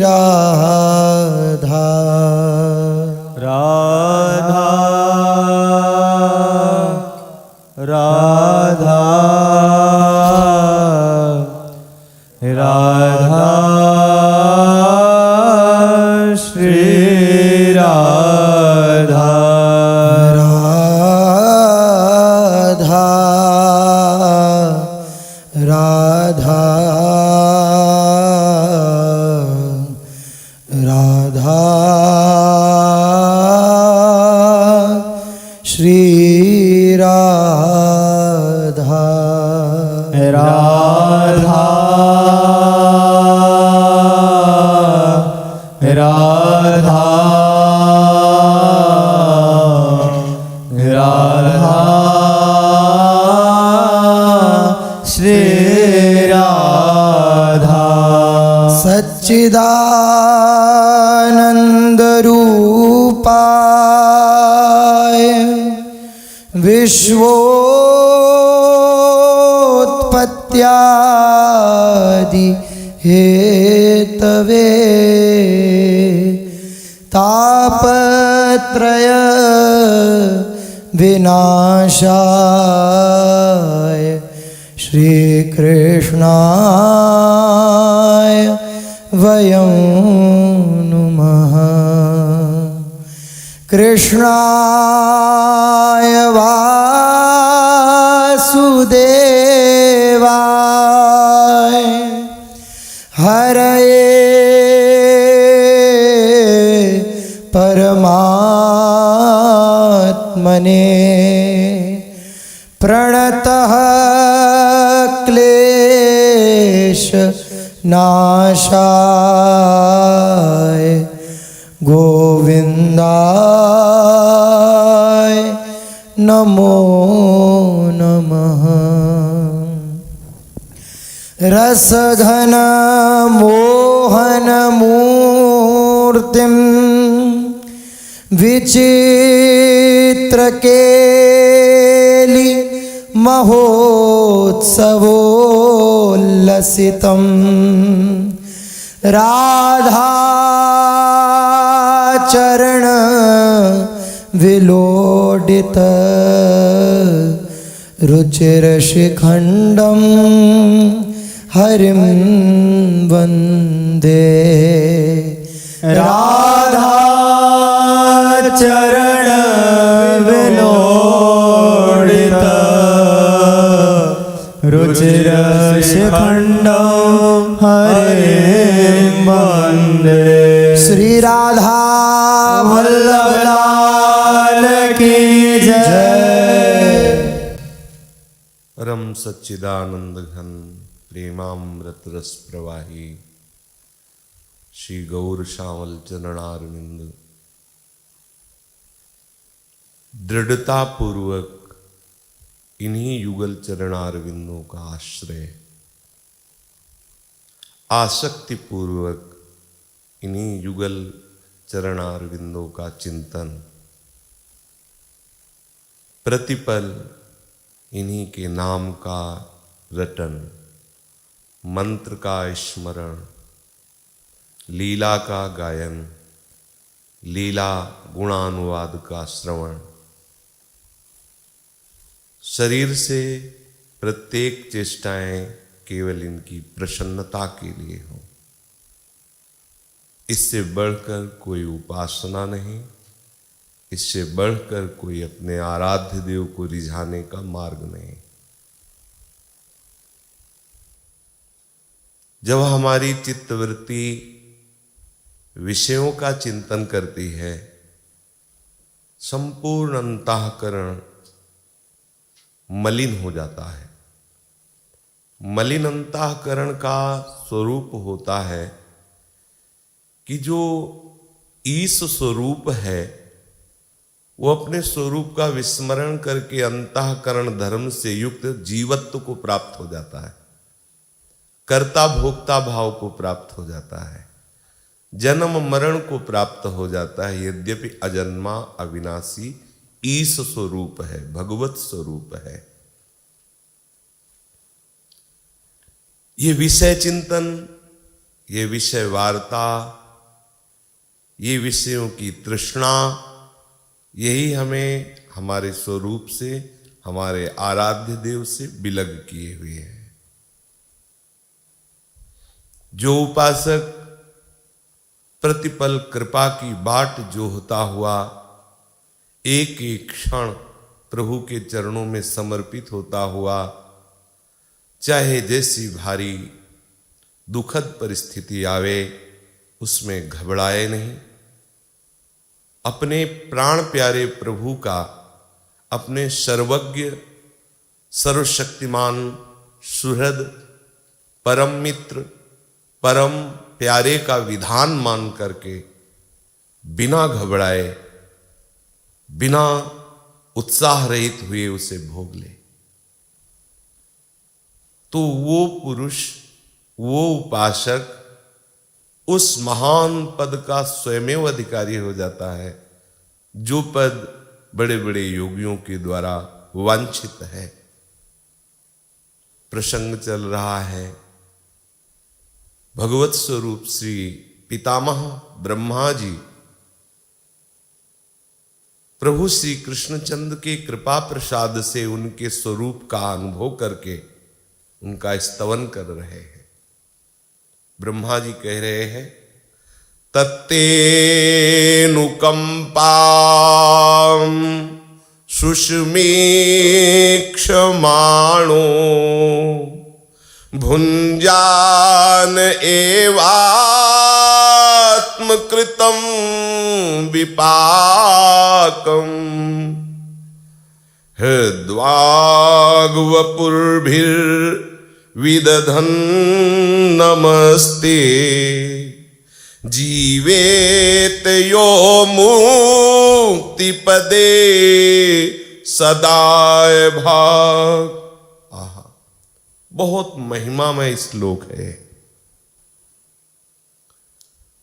राधा राधा राधा राधा श्री राधा राधा राधा राधा श्री राधा राधा राधा राधा श्री राधा सच्चिदानंद रूपाय विश्वोत्पत्त्यादि Hathaway तापत्रय विनाशाय श्री कृष्णाय वयं नुमः कृष्णाय वासुदेवाय हरये परमात्मने प्रणतः क्लेश नाशाय गोविन्दाय नमो नमः रसघन मोहन मूर्तिं विचित्रकेलि महोत्सवोल्लसितं राधाचरण विलोडित रुचिरशिखण्डं हरिं वन्दे राधाचरण विलोडित रुचिरशिखण्डं हरिं वन्दे श्री राधा वल्लभ लाल की जय। परम सच्चिदानंद घन प्रेमामृत रस प्रवाही श्री गौर श्यामल चरणारविंद दृढ़ता पूर्वक इन्हीं युगल चरणारविंदों का आश्रय, आसक्ति पूर्वक इन्हीं युगल चरणारविंदों का चिंतन, प्रतिपल इन्हीं के नाम का रटन, मंत्र का स्मरण, लीला का गायन, लीला गुणानुवाद का श्रवण, शरीर से प्रत्येक चेष्टाएं केवल इनकी प्रसन्नता के लिए हो। इससे बढ़कर कोई उपासना नहीं, इससे बढ़कर कोई अपने आराध्य देव को रिझाने का मार्ग नहीं। जब हमारी चित्तवृत्ति विषयों का चिंतन करती है, संपूर्ण अंतःकरण मलिन हो जाता है। मलिन अंतःकरण का स्वरूप होता है कि जो ईश स्वरूप है वो अपने स्वरूप का विस्मरण करके अंतःकरण धर्म से युक्त जीवत्व को प्राप्त हो जाता है, कर्ता भोक्ता भाव को प्राप्त हो जाता है, जन्म मरण को प्राप्त हो जाता है। यद्यपि अजन्मा अविनाशी ईश स्वरूप है, भगवत स्वरूप है। ये विषय चिंतन ये विषय वार्ता, ये विषयों की तृष्णा, यही हमें हमारे स्वरूप से, हमारे आराध्य देव से विलग किए हुए हैं। जो उपासक प्रतिपल कृपा की बाट जो होता हुआ एक एक क्षण प्रभु के चरणों में समर्पित होता हुआ, चाहे जैसी भारी दुखद परिस्थिति आवे उसमें घबराए नहीं, अपने प्राण प्यारे प्रभु का, अपने सर्वज्ञ सर्वशक्तिमान सुहृद परम मित्र परम प्यारे का विधान मान करके बिना घबराए, बिना उत्साह रहित हुए उसे भोग ले, तो वो पुरुष, वो उपासक उस महान पद का स्वयमेव अधिकारी हो जाता है, जो पद बड़े बड़े योगियों के द्वारा वांछित है। प्रसंग चल रहा है, भगवत स्वरूप श्री पितामह ब्रह्मा जी प्रभु श्री कृष्णचंद्र के कृपा प्रसाद से उनके स्वरूप का अनुभव करके उनका स्तवन कर रहे हैं। ब्रह्मा जी कह रहे हैं, तत्तेऽनुकंपां सुष्मीक्षमाणो भुञ्जान एवात्मकृतं विपाकम् हृद्वाग्वपुर्भिर्विदधन् नमस्ते जीवेत यो मुक्तिपदे सदाय भाग। आहा, बहुत महिमामय श्लोक है।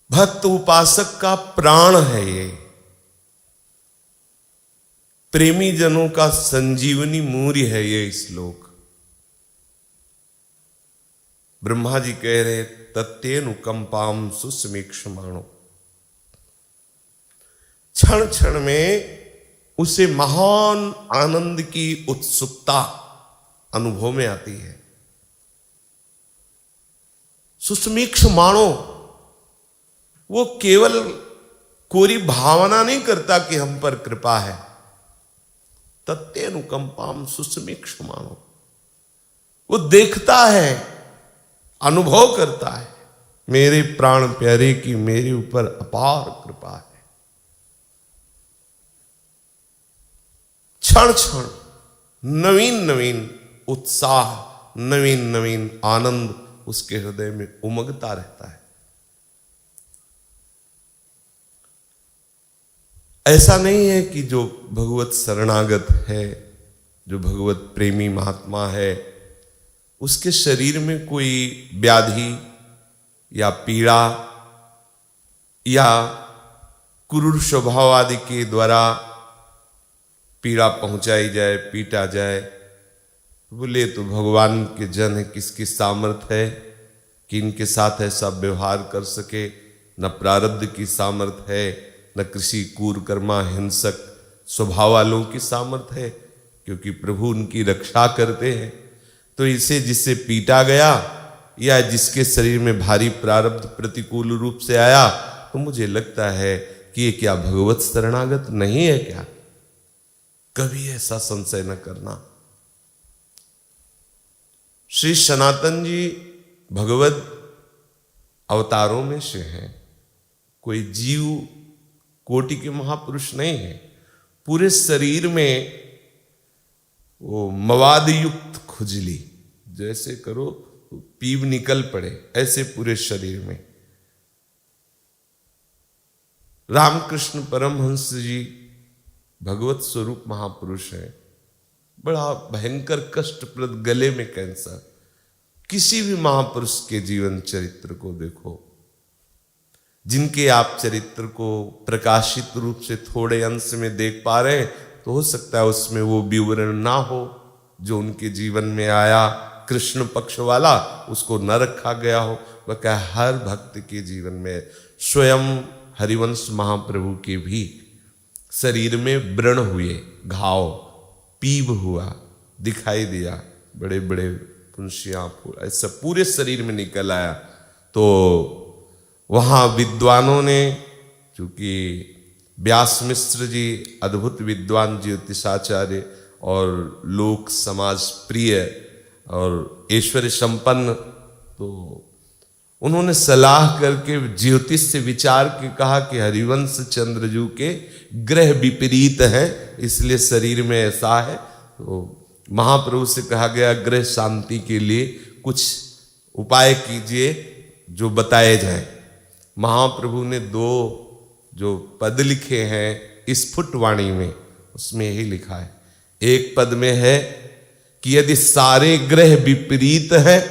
भक्त उपासक का प्राण है ये, प्रेमी जनों का संजीवनी मूर्य है ये श्लोक। ब्रह्मा जी कह रहे, तत्तेऽनुकंपां सुष्मीक्षमाणो, क्षण क्षण में उसे महान आनंद की उत्सुकता अनुभव में आती है। सुष्मीक्षमाणो, वो केवल कोरी भावना नहीं करता कि हम पर कृपा है। तत्तेऽनुकंपां सुष्मीक्षमाणो, वो देखता है, अनुभव करता है, मेरे प्राण प्यारे की मेरे ऊपर अपार कृपा है। क्षण क्षण नवीन नवीन उत्साह, नवीन नवीन आनंद उसके हृदय में उमगता रहता है। ऐसा नहीं है कि जो भगवत शरणागत है, जो भगवत प्रेमी महात्मा है, उसके शरीर में कोई व्याधि या पीड़ा या क्रूर स्वभाव आदि के द्वारा पीड़ा पहुंचाई जाए, पीटा जाए। बोले तो भगवान के जन है, किसकी सामर्थ है कि इनके साथ ऐसा व्यवहार कर सके? न प्रारब्ध की सामर्थ है, न किसी कूरकर्मा हिंसक स्वभाव वालों की सामर्थ है, क्योंकि प्रभु उनकी रक्षा करते हैं। तो इसे जिससे पीटा गया या जिसके शरीर में भारी प्रारब्ध प्रतिकूल रूप से आया, तो मुझे लगता है कि ये क्या भगवत शरणागत नहीं है क्या? कभी ऐसा संशय न करना। श्री सनातन जी भगवत अवतारों में से हैं, कोई जीव कोटि के महापुरुष नहीं है। पूरे शरीर में वो मवाद युक्त खुजली, जैसे करो पीप निकल पड़े, ऐसे पूरे शरीर में। रामकृष्ण परमहंस जी भगवत स्वरूप महापुरुष है। बड़ा भयंकर कष्टप्रद गले में कैंसर। किसी भी महापुरुष के जीवन चरित्र को देखो, जिनके आप चरित्र को प्रकाशित रूप से थोड़े अंश में देख पा रहे हैं, तो हो सकता है उसमें वो विवरण ना हो जो उनके जीवन में आया, कृष्ण पक्ष वाला उसको न रखा गया हो। वह क्या हर भक्त के जीवन में। स्वयं हरिवंश महाप्रभु के भी शरीर में व्रण हुए, घाव, पीव हुआ, दिखाई दिया, बड़े बड़े पुंसियां ऐसा पूरे शरीर में निकल आया। तो वहाँ विद्वानों ने, चूंकि व्यास मिश्र जी अद्भुत विद्वान ज्योतिषाचार्य और लोक समाज प्रिय और ऐश्वर्य संपन्न, तो उन्होंने सलाह करके ज्योतिष से विचार के कहा कि हरिवंश चंद्रजू के ग्रह विपरीत हैं, इसलिए शरीर में ऐसा है। तो महाप्रभु से कहा गया ग्रह शांति के लिए कुछ उपाय कीजिए जो बताए जाए। महाप्रभु ने 2 जो पद लिखे हैं स्फुट वाणी में, उसमें यही लिखा है। एक पद में है कि यदि सारे ग्रह विपरीत हैं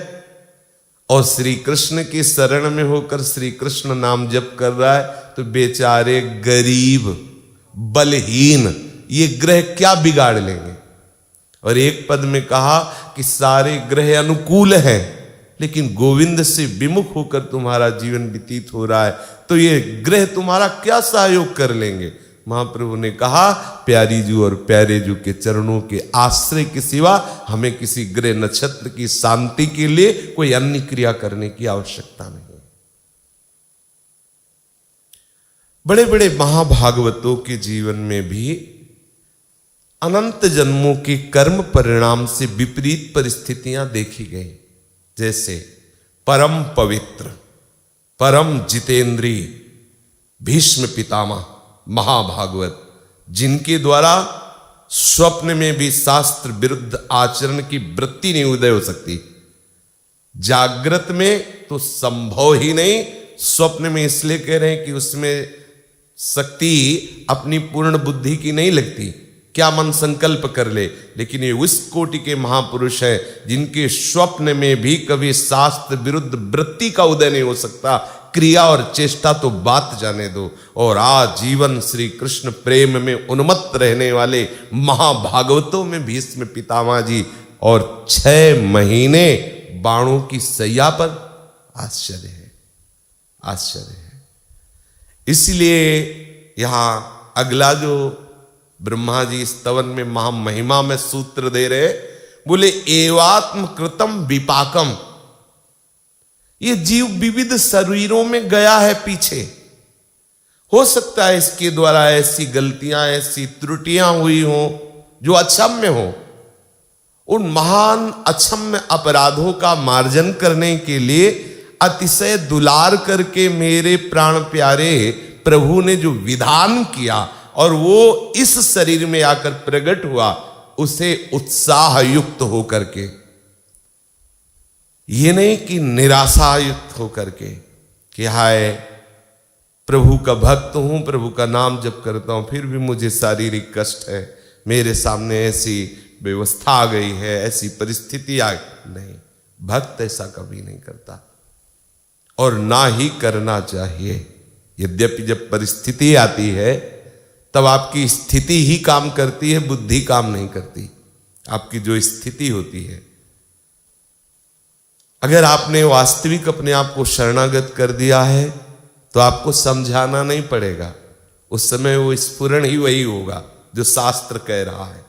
और श्री कृष्ण की शरण में होकर श्री कृष्ण नाम जप कर रहा है तो बेचारे गरीब बलहीन ये ग्रह क्या बिगाड़ लेंगे। और एक पद में कहा कि सारे ग्रह अनुकूल हैं लेकिन गोविंद से विमुख होकर तुम्हारा जीवन व्यतीत हो रहा है तो ये ग्रह तुम्हारा क्या सहयोग कर लेंगे। महाप्रभु ने कहा प्यारी जू और प्यारे जू के चरणों के आश्रय के सिवा हमें किसी ग्रह नक्षत्र की शांति के लिए कोई अन्य क्रिया करने की आवश्यकता नहीं। बड़े बड़े महाभागवतों के जीवन में भी अनंत जन्मों के कर्म परिणाम से विपरीत परिस्थितियां देखी गई। जैसे परम पवित्र, परम जितेंद्रिय भीष्म पितामह महाभागवत, जिनके द्वारा स्वप्न में भी शास्त्र विरुद्ध आचरण की वृत्ति नहीं उदय हो सकती, जागृत में तो संभव ही नहीं, स्वप्न में इसलिए कह रहे हैं कि उसमें शक्ति अपनी पूर्ण बुद्धि की नहीं लगती, क्या मन संकल्प कर ले। लेकिन ये उस कोटि के महापुरुष हैं जिनके स्वप्न में भी कभी शास्त्र विरुद्ध वृत्ति का उदय नहीं हो सकता, क्रिया और चेष्टा तो बात जाने दो। और आजीवन श्री कृष्ण प्रेम में उन्मत्त रहने वाले महाभागवतों में भीष्म पितामह जी, और 6 महीने बाणों की सैया पर। आश्चर्य है, आश्चर्य है। इसलिए यहां अगला जो ब्रह्मा जी स्तवन में महामहिमा में सूत्र दे रहे, बोले एवात्म कृतम विपाकम, ये जीव विविध शरीरों में गया है पीछे। हो सकता है इसके द्वारा ऐसी गलतियां, ऐसी त्रुटियां हुई हो जो अक्षम्य हो। उन महान अक्षम्य अपराधों का मार्जन करने के लिए अतिशय दुलार करके मेरे प्राण प्यारे प्रभु ने जो विधान किया और वो इस शरीर में आकर प्रकट हुआ, उसे उत्साह युक्त होकर के, ये नहीं कि निराशा युक्त होकर के कि हाय प्रभु का भक्त हूं, प्रभु का नाम जप करता हूं, फिर भी मुझे शारीरिक कष्ट है, मेरे सामने ऐसी व्यवस्था आ गई है, ऐसी परिस्थिति आ गई। नहीं, भक्त ऐसा कभी नहीं करता और ना ही करना चाहिए। यद्यपि जब परिस्थिति आती है तब आपकी स्थिति ही काम करती है, बुद्धि काम नहीं करती। आपकी जो स्थिति होती है, अगर आपने वास्तविक अपने आप को शरणागत कर दिया है तो आपको समझाना नहीं पड़ेगा, उस समय वो स्फुरण ही वही होगा जो शास्त्र कह रहा है।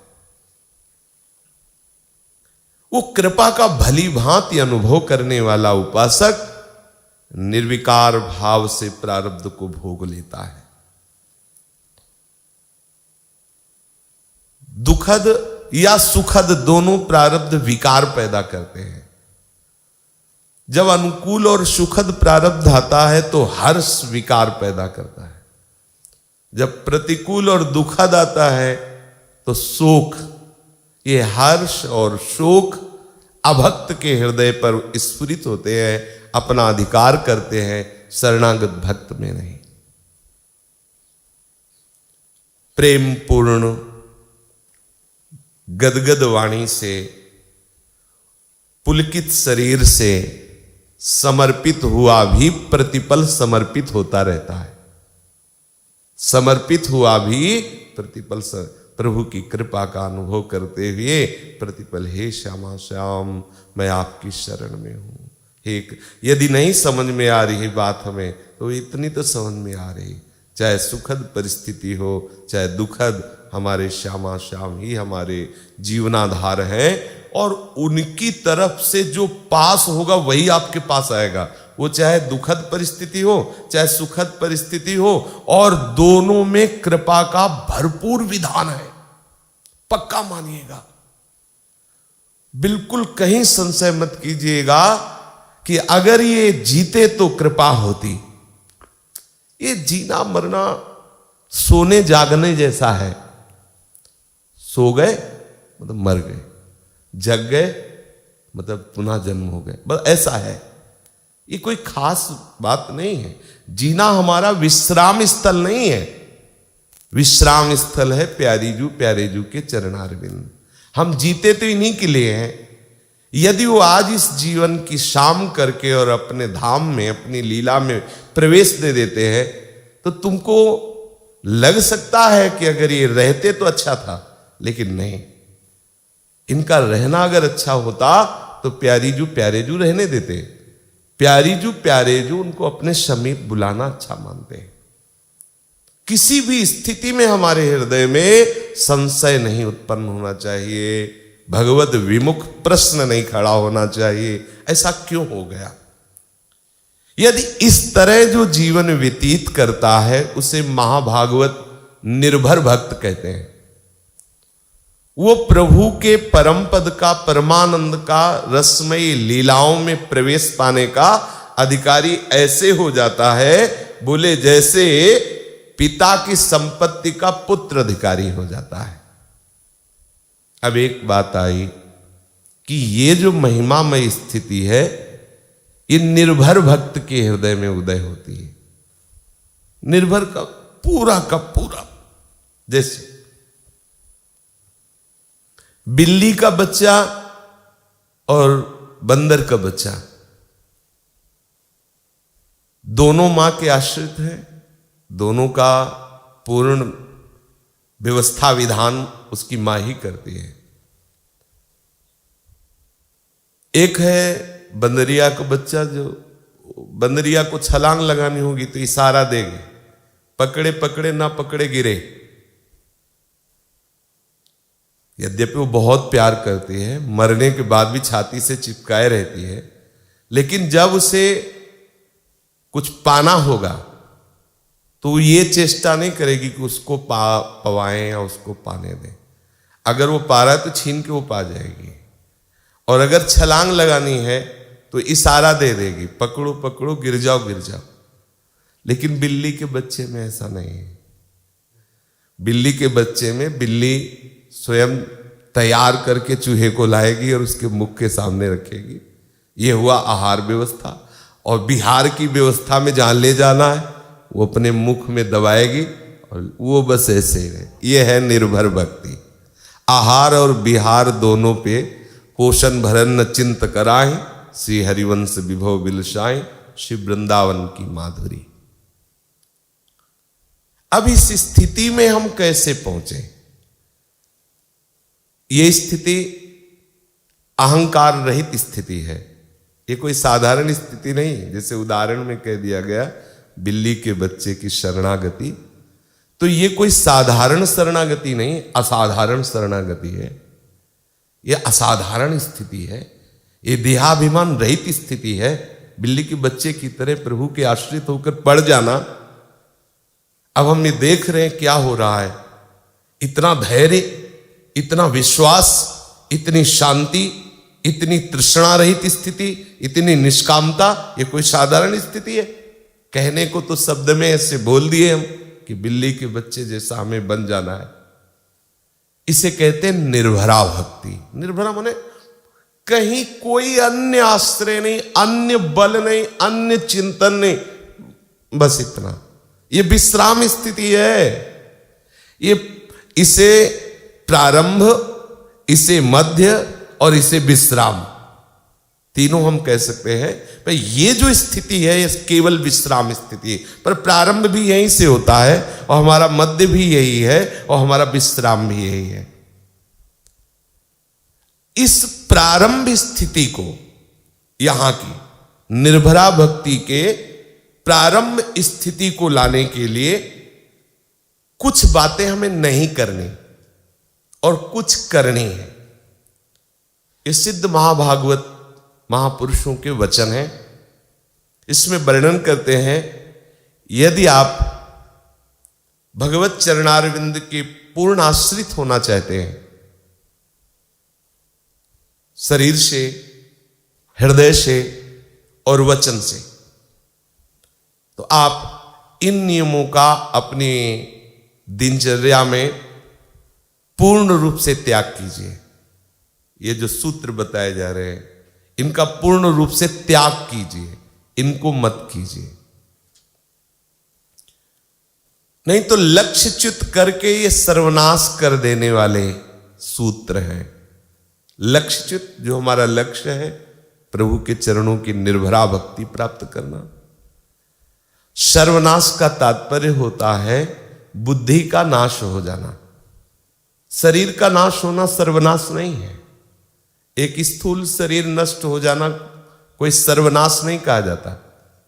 वो कृपा का भली भांति अनुभव करने वाला उपासक निर्विकार भाव से प्रारब्ध को भोग लेता है। दुखद या सुखद दोनों प्रारब्ध विकार पैदा करते हैं। जब अनुकूल और सुखद प्रारब्ध आता है तो हर्ष विकार पैदा करता है, जब प्रतिकूल और दुखद आता है तो शोक। ये हर्ष और शोक अभक्त के हृदय पर स्फुरित होते हैं, अपना अधिकार करते हैं, शरणागत भक्त में नहीं। प्रेम पूर्ण गदगद वाणी से, पुलकित शरीर से समर्पित हुआ भी प्रतिपल समर्पित होता रहता है। समर्पित हुआ भी प्रतिपल प्रभु की कृपा का अनुभव करते हुए प्रतिपल, हे श्यामा श्याम मैं आपकी शरण में हूं, एक यदि नहीं समझ में आ रही बात हमें, तो इतनी तो समझ में आ रही, चाहे सुखद परिस्थिति हो चाहे दुखद, हमारे श्यामा श्याम ही हमारे जीवनाधार हैं, और उनकी तरफ से जो पास होगा वही आपके पास आएगा। वो चाहे दुखद परिस्थिति हो चाहे सुखद परिस्थिति हो, और दोनों में कृपा का भरपूर विधान है, पक्का मानिएगा। बिल्कुल कहीं संशय मत कीजिएगा कि अगर ये जीते तो कृपा होती। ये जीना मरना सोने जागने जैसा है। सो गए मतलब मर गए, जग गए मतलब पुनः जन्म हो गए, बस ऐसा है। ये कोई खास बात नहीं है। जीना हमारा विश्राम स्थल नहीं है। विश्राम स्थल है प्यारे जू के चरणारविंद। हम जीते तो इन्हीं के लिए हैं। यदि वो आज इस जीवन की शाम करके और अपने धाम में अपनी लीला में प्रवेश दे देते हैं, तो तुमको लग सकता है कि अगर ये रहते तो अच्छा था, लेकिन नहीं। इनका रहना अगर अच्छा होता तो प्यारे जू रहने देते। प्यारे जू उनको अपने समीप बुलाना अच्छा मानते हैं। किसी भी स्थिति में हमारे हृदय में संशय नहीं उत्पन्न होना चाहिए, भगवत विमुख प्रश्न नहीं खड़ा होना चाहिए, ऐसा क्यों हो गया। यदि इस तरह जो जीवन व्यतीत करता है उसे महाभागवत निर्भर भक्त कहते हैं। वो प्रभु के परम पद का, परमानंद का, रसमयी लीलाओं में प्रवेश पाने का अधिकारी ऐसे हो जाता है, बोले जैसे पिता की संपत्ति का पुत्र अधिकारी हो जाता है। अब एक बात आई कि ये जो महिमामय स्थिति है, ये निर्भर भक्त के हृदय में उदय होती है। निर्भर का पूरा जैसे बिल्ली का बच्चा और बंदर का बच्चा दोनों मां के आश्रित हैं, दोनों का पूर्ण व्यवस्था विधान उसकी मां ही करती है। एक है बंदरिया का बच्चा, जो बंदरिया को छलांग लगानी होगी तो इशारा देंगे, पकड़े पकड़े ना पकड़े गिरे। यद्यपि वो बहुत प्यार करती है, मरने के बाद भी छाती से चिपकाए रहती है, लेकिन जब उसे कुछ पाना होगा तो ये चेष्टा नहीं करेगी कि उसको पवाएं या उसको पाने दें। अगर वो पा रहा है तो छीन के वो पा जाएगी, और अगर छलांग लगानी है तो इशारा दे देगी, पकड़ो पकड़ो, गिर जाओ गिर जाओ। लेकिन बिल्ली के बच्चे में ऐसा नहीं है। बिल्ली के बच्चे में बिल्ली स्वयं तैयार करके चूहे को लाएगी और उसके मुख के सामने रखेगी। ये हुआ आहार व्यवस्था। और बिहार की व्यवस्था में जहां ले जाना है वो अपने मुख में दबाएगी और वो बस ऐसे ही रहे। ये है निर्भर भक्ति। आहार और बिहार दोनों पे पोषण भरन न चिंत कराए, श्री हरिवंश विभव बिलसाए, श्री वृंदावन की माधुरी। अब इस स्थिति में हम कैसे पहुंचे? ये स्थिति अहंकार रहित स्थिति है। ये कोई साधारण स्थिति नहीं। जैसे उदाहरण में कह दिया गया बिल्ली के बच्चे की शरणागति, तो ये कोई साधारण शरणागति नहीं, असाधारण शरणागति है। ये असाधारण स्थिति है। ये देहाभिमान रहित स्थिति है। बिल्ली के बच्चे की तरह प्रभु के आश्रित होकर पड़ जाना। अब हम ये देख रहे हैं क्या हो रहा है। इतना धैर्य, इतना विश्वास, इतनी शांति, इतनी तृष्णा रहित स्थिति, इतनी निष्कामता, ये कोई साधारण स्थिति है? कहने को तो शब्द में ऐसे बोल दिए हम कि बिल्ली के बच्चे जैसा हमें बन जाना है। इसे कहते हैं निर्भरा भक्ति। निर्भरा माने कहीं कोई अन्य आश्रय नहीं, अन्य बल नहीं, अन्य चिंतन नहीं, बस इतना। ये विश्राम स्थिति है। ये इसे प्रारंभ, इसे मध्य और इसे विश्राम, तीनों हम कह सकते हैं। पर ये जो स्थिति है ये केवल विश्राम स्थिति है। पर प्रारंभ भी यहीं से होता है और हमारा मध्य भी यही है और हमारा विश्राम भी यही है। इस प्रारंभ स्थिति को, यहां की निर्भरा भक्ति के प्रारंभ स्थिति को लाने के लिए कुछ बातें हमें नहीं करनी और कुछ करनी है। ये सिद्ध महाभागवत महापुरुषों के वचन हैं। इसमें वर्णन करते हैं, यदि आप भगवत चरणारविंद के पूर्ण आश्रित होना चाहते हैं, शरीर से, हृदय से और वचन से, तो आप इन नियमों का अपनी दिनचर्या में पूर्ण रूप से त्याग कीजिए। ये जो सूत्र बताए जा रहे हैं, इनका पूर्ण रूप से त्याग कीजिए, इनको मत कीजिए। नहीं तो लक्ष्यच्युत करके ये सर्वनाश कर देने वाले सूत्र हैं। लक्ष्यच्युत, जो हमारा लक्ष्य है प्रभु के चरणों की निर्भरा भक्ति प्राप्त करना। सर्वनाश का तात्पर्य होता है बुद्धि का नाश हो जाना। शरीर का नाश होना सर्वनाश नहीं है। एक स्थूल शरीर नष्ट हो जाना कोई सर्वनाश नहीं कहा जाता।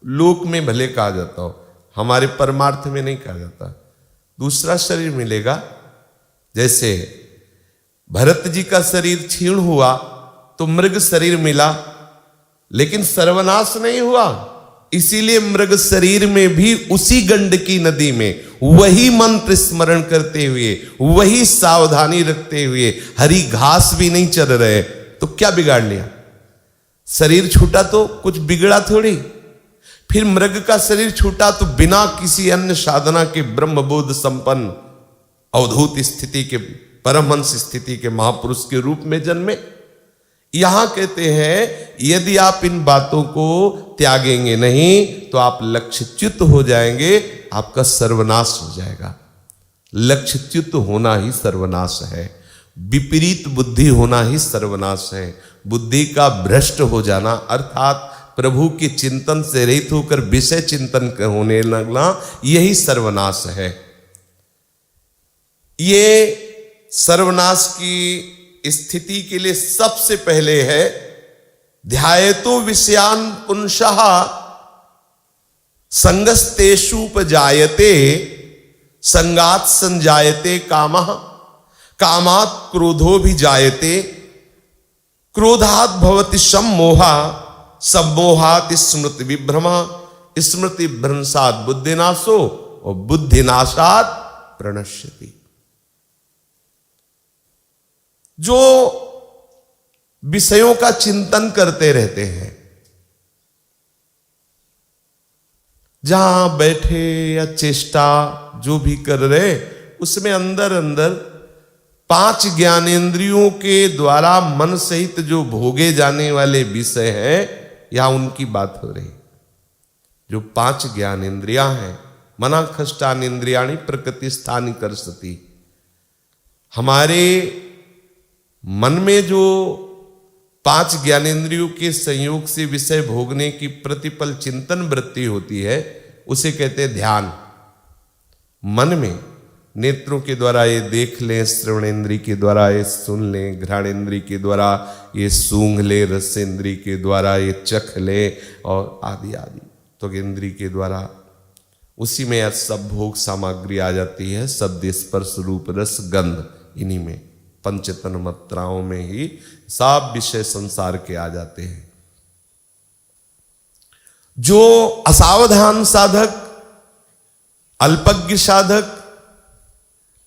लोक में भले कहा जाता हो, हमारे परमार्थ में नहीं कहा जाता। दूसरा शरीर मिलेगा। जैसे भरत जी का शरीर क्षीण हुआ तो मृग शरीर मिला, लेकिन सर्वनाश नहीं हुआ। इसीलिए मृग शरीर में भी उसी गंडकी नदी में वही मंत्र स्मरण करते हुए, वही सावधानी रखते हुए, हरी घास भी नहीं चर रहे, तो क्या बिगाड़ लिया? शरीर छूटा तो कुछ बिगड़ा थोड़ी। फिर मृग का शरीर छूटा तो बिना किसी अन्य साधना के ब्रह्मबोध संपन्न अवधूत स्थिति के, परमहंस स्थिति के महापुरुष के रूप में जन्मे। यहां कहते हैं यदि आप इन बातों को त्यागेंगे नहीं तो आप लक्ष्यच्युत हो जाएंगे, आपका सर्वनाश हो जाएगा। लक्ष्यच्युत होना ही सर्वनाश है। विपरीत बुद्धि होना ही सर्वनाश है। बुद्धि का भ्रष्ट हो जाना अर्थात प्रभु के चिंतन से रहित होकर विषय चिंतन होने लगना, यही सर्वनाश है। ये सर्वनाश की स्थिति के लिए सबसे पहले है ध्यायतो विषयान पुंसः संगस्तेषुपजायते संगात संजायते कामः कामात् क्रोधो भी जायते क्रोधात् भवति सम्मोहा सम्मोहात् स्मृति विभ्रमा स्मृति भ्रंशात् बुद्धिनाशो और बुद्धिनाशात् प्रणश्यति। जो विषयों का चिंतन करते रहते हैं, जहां बैठे या चेष्टा जो भी कर रहे, उसमें अंदर अंदर 5 ज्ञानेंद्रियों के द्वारा मन सहित जो भोगे जाने वाले विषय हैं, यहां उनकी बात हो रही। जो 5 ज्ञानेंद्रियां हैं, मना खष्टान इंद्रियाणि प्रकृति स्थानी कर सती। हमारे मन में जो 5 ज्ञानेंद्रियों के संयोग से विषय भोगने की प्रतिपल चिंतन वृत्ति होती है, उसे कहते हैं ध्यान। मन में नेत्रों के द्वारा ये देख लें, श्रवणेन्द्रिय के द्वारा ये सुन लें, घ्राणेन्द्रिय के द्वारा ये सूंघ ले, रसेंद्रिय के द्वारा ये चख ले और आदि आदि, त्वगेंद्रिय के द्वारा उसी में यह सब भोग सामग्री आ जाती है। शब्द, स्पर्श, रूप, रस, गंध, इन्हीं में पंचतन मात्राओं में ही सब विषय संसार के आ जाते हैं। जो असावधान साधक, अल्पज्ञ साधक,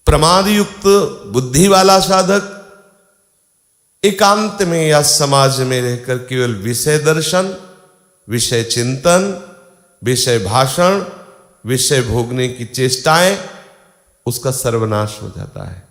प्रमाद युक्त बुद्धि वाला साधक एकांत में या समाज में रहकर केवल विषय दर्शन, विषय चिंतन, विषय भाषण, विषय भोगने की चेष्टाएं, उसका सर्वनाश हो जाता है।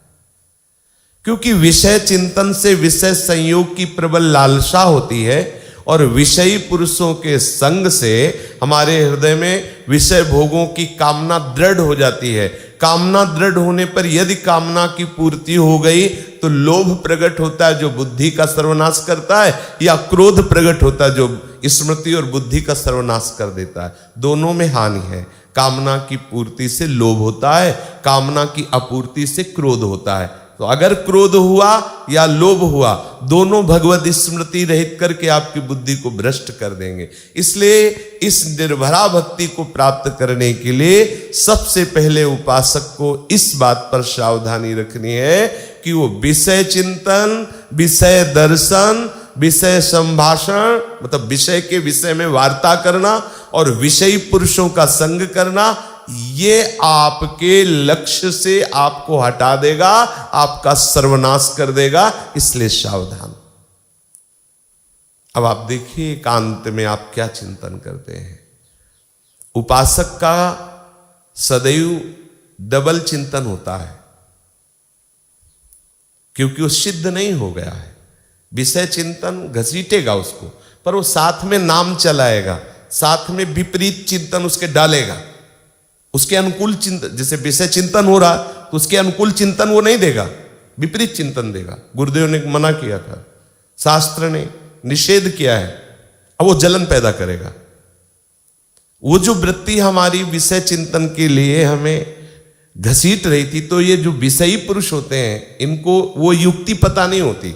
क्योंकि विषय चिंतन से विषय संयोग की प्रबल लालसा होती है और विषयी पुरुषों के संग से हमारे हृदय में विषय भोगों की कामना दृढ़ हो जाती है। कामना दृढ़ होने पर यदि कामना की पूर्ति हो गई तो लोभ प्रकट होता है जो बुद्धि का सर्वनाश करता है, या क्रोध प्रकट होता है जो स्मृति और बुद्धि का सर्वनाश कर देता है। दोनों में हानि है। कामना की पूर्ति से लोभ होता है, कामना की अपूर्ति से क्रोध होता है। तो अगर क्रोध हुआ या लोभ हुआ, दोनों भगवत स्मृति रहित करके आपकी बुद्धि को भ्रष्ट कर देंगे। इसलिए इस निर्भरा भक्ति को प्राप्त करने के लिए सबसे पहले उपासक को इस बात पर सावधानी रखनी है कि वो विषय चिंतन, विषय दर्शन, विषय संभाषण, मतलब विषय के विषय में वार्ता करना और विषयी पुरुषों का संग करना, ये आपके लक्ष्य से आपको हटा देगा, आपका सर्वनाश कर देगा। इसलिए सावधान। अब आप देखिए एकांत में आप क्या चिंतन करते हैं। उपासक का सदैव डबल चिंतन होता है, क्योंकि वो सिद्ध नहीं हो गया है। विषय चिंतन घसीटेगा उसको, पर वो साथ में नाम चलाएगा, साथ में विपरीत चिंतन उसके डालेगा। उसके अनुकूल चिंतन, जैसे विषय चिंतन हो रहा तो उसके अनुकूल चिंतन वो नहीं देगा, विपरीत चिंतन देगा। गुरुदेव ने मना किया था, शास्त्र ने निषेध किया है। अब वो जलन पैदा करेगा। वो जो वृत्ति हमारी विषय चिंतन के लिए हमें घसीट रही थी, तो ये जो विषयी पुरुष होते हैं इनको वो युक्ति पता नहीं होती,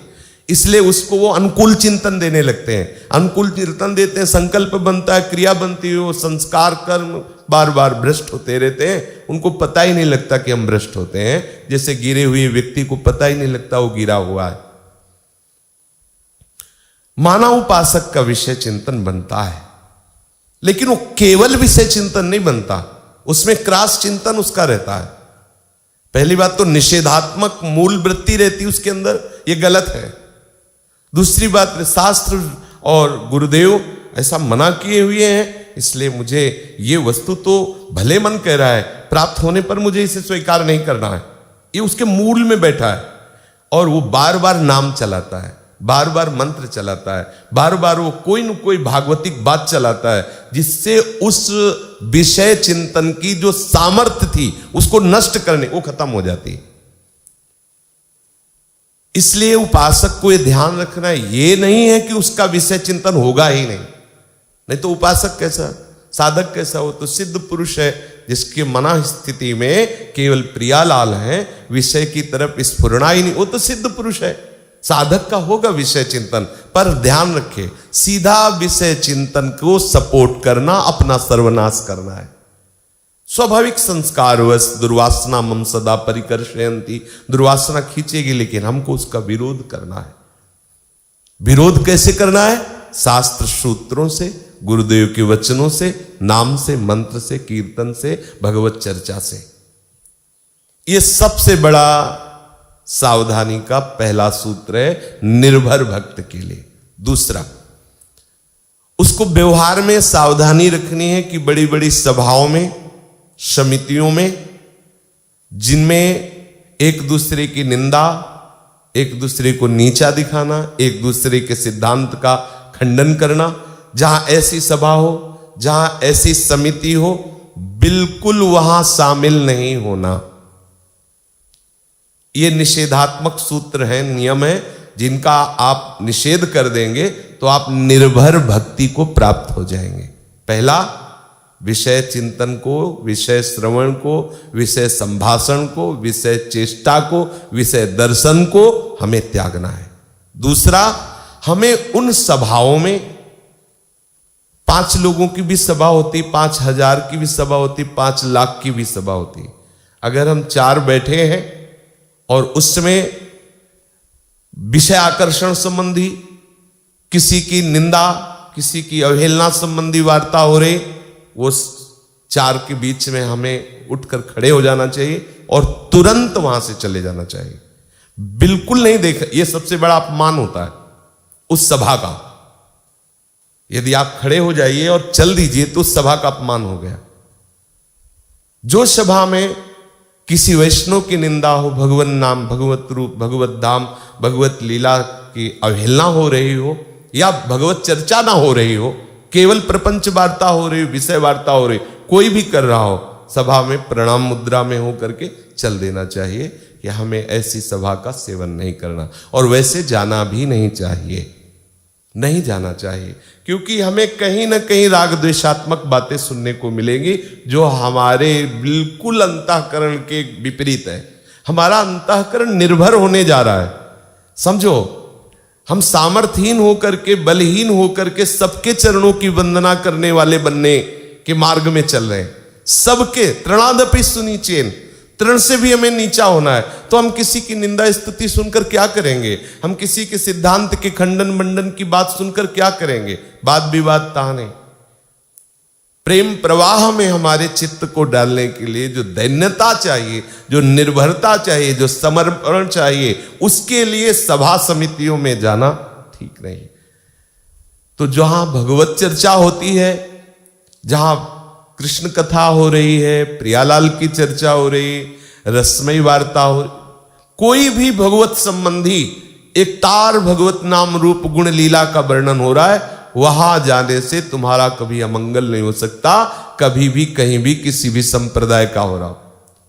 इसलिए उसको वो अनुकूल चिंतन देने लगते हैं। अनुकूल चिंतन देते हैं, संकल्प बनता है, क्रिया बनती है, वो संस्कार कर्म बार बार भ्रष्ट होते रहते हैं। उनको पता ही नहीं लगता कि हम भ्रष्ट होते हैं। जैसे गिरे हुए व्यक्ति को पता ही नहीं लगता वो गिरा हुआ है। मानव उपासक का विषय चिंतन बनता है, लेकिन वो केवल विषय चिंतन नहीं बनता, उसमें क्रॉस चिंतन उसका रहता है। पहली बात तो निषेधात्मक मूल वृत्ति रहती है उसके अंदर, ये गलत है। दूसरी बात, शास्त्र और गुरुदेव ऐसा मना किए हुए हैं, इसलिए मुझे ये वस्तु तो भले मन कह रहा है, प्राप्त होने पर मुझे इसे स्वीकार नहीं करना है। ये उसके मूल में बैठा है और वो बार बार नाम चलाता है, बार बार मंत्र चलाता है, बार बार वो कोई न कोई भागवतिक बात चलाता है, जिससे उस विषय चिंतन की जो सामर्थ्य थी उसको नष्ट करने वो खत्म हो जाती है। इसलिए उपासक को यह ध्यान रखना है, ये नहीं है कि उसका विषय चिंतन होगा ही नहीं तो उपासक कैसा, साधक कैसा? वो तो सिद्ध पुरुष है, जिसके मना स्थिति में केवल प्रियालाल है, विषय की तरफ स्फुरना ही नहीं। वो तो सिद्ध पुरुष है। साधक का होगा विषय चिंतन, पर ध्यान रखे सीधा विषय चिंतन को सपोर्ट करना अपना सर्वनाश करना है। स्वाभाविक संस्कारवश दुर्वासना मम सदा परिकर्षयन्ति, दुर्वासना खींचेगी, लेकिन हमको उसका विरोध करना है। विरोध कैसे करना है? शास्त्र सूत्रों से, गुरुदेव के वचनों से, नाम से, मंत्र से, कीर्तन से, भगवत चर्चा से। यह सबसे बड़ा सावधानी का पहला सूत्र है निर्भर भक्त के लिए। दूसरा, उसको व्यवहार में सावधानी रखनी है कि बड़ी बड़ी सभाओं में, समितियों में, जिनमें एक दूसरे की निंदा, एक दूसरे को नीचा दिखाना, एक दूसरे के सिद्धांत का खंडन करना, जहां ऐसी सभा हो, जहां ऐसी समिति हो, बिल्कुल वहां शामिल नहीं होना। ये निषेधात्मक सूत्र है, नियम है, जिनका आप निषेध कर देंगे तो आप निर्भर भक्ति को प्राप्त हो जाएंगे। पहला, विषय चिंतन को, विषय श्रवण को, विषय संभाषण को, विषय चेष्टा को, विषय दर्शन को हमें त्यागना है। दूसरा, हमें उन सभाओं में 5 लोगों की भी सभा होती, 5000 की भी सभा होती, 5 लाख की भी सभा होती। अगर हम 4 बैठे हैं और उसमें विषय आकर्षण संबंधी, किसी की निंदा, किसी की अवहेलना संबंधी वार्ता हो रही, वो 4 के बीच में हमें उठकर खड़े हो जाना चाहिए और तुरंत वहां से चले जाना चाहिए। बिल्कुल नहीं देखा, यह सबसे बड़ा अपमान होता है उस सभा का। यदि आप खड़े हो जाइए और चल दीजिए तो उस सभा का अपमान हो गया। जो सभा में किसी वैष्णव की निंदा हो, भगवत नाम, भगवत रूप, भगवत धाम, भगवत लीला की अवहेलना हो रही हो, या भगवत चर्चा ना हो रही हो, केवल प्रपंच वार्ता हो रही हो, विषय वार्ता हो रही, कोई भी कर रहा हो, सभा में प्रणाम मुद्रा में हो करके चल देना चाहिए कि हमें ऐसी सभा का सेवन नहीं करना, और वैसे जाना भी नहीं चाहिए, नहीं जाना चाहिए, क्योंकि हमें कहीं ना कहीं राग द्वेषात्मक बातें सुनने को मिलेंगी जो हमारे बिल्कुल अंतःकरण के विपरीत है। हमारा अंतःकरण निर्भर होने जा रहा है। समझो, हम सामर्थहीन होकर के, बलहीन होकर के सबके चरणों की वंदना करने वाले बनने के मार्ग में चल रहे हैं। सबके तृणादपि सुनीचेन, तृण से भी हमें नीचा होना है। तो हम किसी की निंदा स्तुति सुनकर क्या करेंगे? हम किसी के सिद्धांत के खंडन मंडन की बात सुनकर क्या करेंगे? वाद विवाद ताने। प्रेम प्रवाह में हमारे चित्त को डालने के लिए जो दैन्यता चाहिए, जो निर्भरता चाहिए, जो समर्पण चाहिए, उसके लिए सभा समितियों में जाना ठीक नहीं। तो जहां भगवत चर्चा होती है, जहां कृष्ण कथा हो रही है, प्रियालाल की चर्चा हो रही, रसमयी वार्ता हो रही, कोई भी भगवत संबंधी एक तार भगवत नाम रूप गुण लीला का वर्णन हो रहा है, वहां जाने से तुम्हारा कभी अमंगल नहीं हो सकता। कभी भी कहीं भी किसी भी संप्रदाय का हो रहा हो,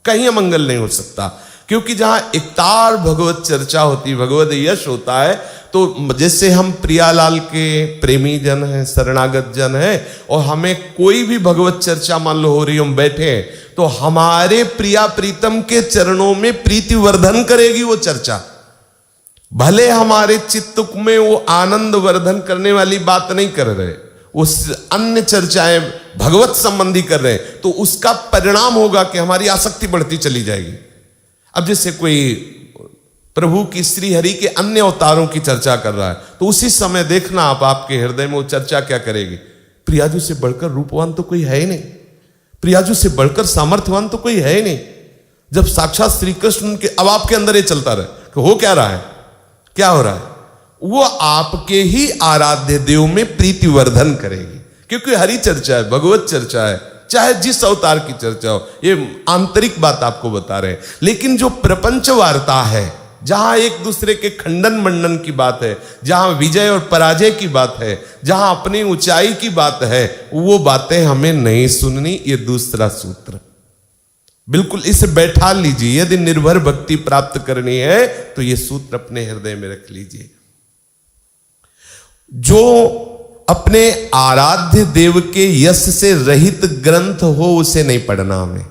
कहीं अमंगल नहीं हो सकता। क्योंकि जहां एकतार भगवत चर्चा होती, भगवत यश होता है, तो जैसे हम प्रियालाल के प्रेमी जन हैं, शरणागत जन हैं, और हमें कोई भी भगवत चर्चा मान लो हो रही, हम बैठे हैं, तो हमारे प्रिया प्रीतम के चरणों में प्रीति वर्धन करेगी वो चर्चा। भले हमारे चित्त में वो आनंद वर्धन करने वाली बात नहीं कर रहे, उस अन्य चर्चाएं भगवत संबंधी कर रहे हैं, तो उसका परिणाम होगा कि हमारी आसक्ति बढ़ती चली जाएगी। अब जैसे कोई प्रभु की श्री हरि के अन्य अवतारों की चर्चा कर रहा है, तो उसी समय देखना आप, आपके हृदय में वो चर्चा क्या करेगी? प्रियाजू से बढ़कर रूपवान तो कोई है ही नहीं, प्रियाजू से बढ़कर सामर्थ्यवान तो कोई है ही नहीं। जब साक्षात श्री कृष्ण के, अब आपके अंदर ये चलता रहे कि हो क्या रहा है, क्या हो रहा है, वो आपके ही आराध्य देव में प्रीति वर्धन करेगी। क्योंकि हरि चर्चा है, भगवत चर्चा है, चाहे जिस अवतार की चर्चा हो, ये आंतरिक बात आपको बता रहे हैं। लेकिन जो प्रपंच वार्ता है, जहां एक दूसरे के खंडन मंडन की बात है, जहां विजय और पराजय की बात है, जहां अपनी ऊंचाई की बात है, वो बातें हमें नहीं सुननी। ये दूसरा सूत्र बिल्कुल इसे बैठा लीजिए। यदि निर्भर भक्ति प्राप्त करनी है तो ये सूत्र अपने हृदय में रख लीजिए। जो अपने आराध्य देव के यश से रहित ग्रंथ हो, उसे नहीं पढ़ना हमें।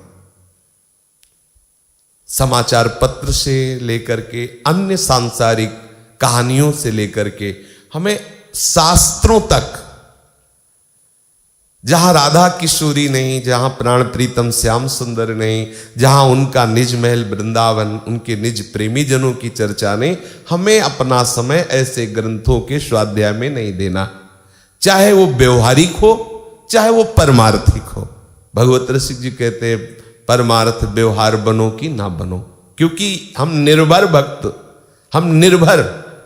समाचार पत्र से लेकर के अन्य सांसारिक कहानियों से लेकर के हमें शास्त्रों तक, जहां राधा किशोरी नहीं, जहां प्राण प्रीतम श्याम सुंदर नहीं, जहां उनका निज महल वृंदावन, उनके निज प्रेमी जनों की चर्चा नहीं, हमें अपना समय ऐसे ग्रंथों के स्वाध्याय में नहीं देना। चाहे वो व्यवहारिक हो, चाहे वो परमार्थिक हो। भगवत रसिक जी कहते हैं, परमार्थ व्यवहार बनो कि ना बनो। क्योंकि हम निर्भर भक्त, हम निर्भर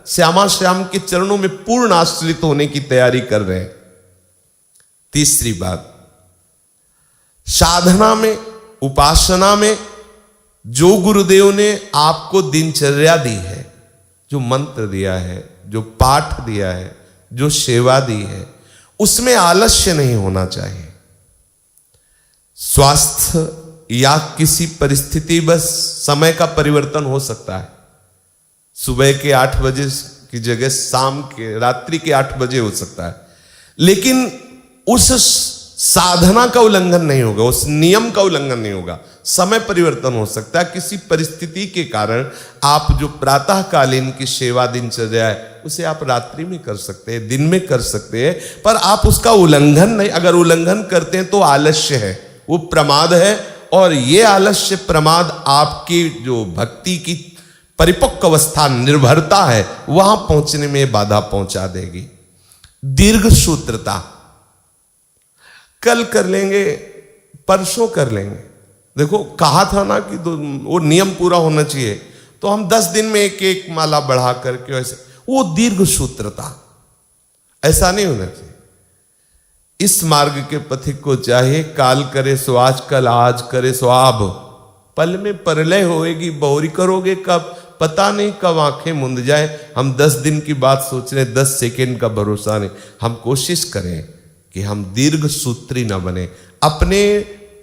श्यामा श्याम के चरणों में पूर्ण आश्रित होने की तैयारी कर रहे हैं। तीसरी बात, साधना में, उपासना में जो गुरुदेव ने आपको दिनचर्या दी है, जो मंत्र दिया है, जो पाठ दिया है, जो सेवा दी है, उसमें आलस्य नहीं होना चाहिए। स्वास्थ्य या किसी परिस्थिति, बस समय का परिवर्तन हो सकता है। सुबह के 8 बजे की जगह शाम के, रात्रि के 8 बजे हो सकता है, लेकिन उस साधना का उल्लंघन नहीं होगा, उस नियम का उल्लंघन नहीं होगा। समय परिवर्तन हो सकता है किसी परिस्थिति के कारण। आप जो प्रातःकालीन की सेवा दिनचर्या है, उसे आप रात्रि में कर सकते हैं, दिन में कर सकते हैं, पर आप उसका उल्लंघन नहीं। अगर उल्लंघन करते हैं तो आलस्य है, वो प्रमाद है, और ये आलस्य प्रमाद आपकी जो भक्ति की परिपक्व अवस्था, निर्भरता है, वहां पहुंचने में बाधा पहुंचा देगी। दीर्घ सूत्रता कल कर लेंगे, परसों कर लेंगे। देखो, कहा था ना कि वो नियम पूरा होना चाहिए, तो हम 10 दिन में एक एक माला बढ़ा करके, ऐसे वो दीर्घ सूत्रता, ऐसा नहीं होना चाहिए। इस मार्ग के पथिक को चाहिए, काल करे सो आज, कल आज करे सो अब। पल में परलय होएगी, बहुरी करोगे कब, पता नहीं कब आंखें मुंद जाए। हम 10 दिन की बात सोच रहे हैं, 10 सेकेंड का भरोसा नहीं। हम कोशिश करें कि हम दीर्घ सूत्री न बने। अपने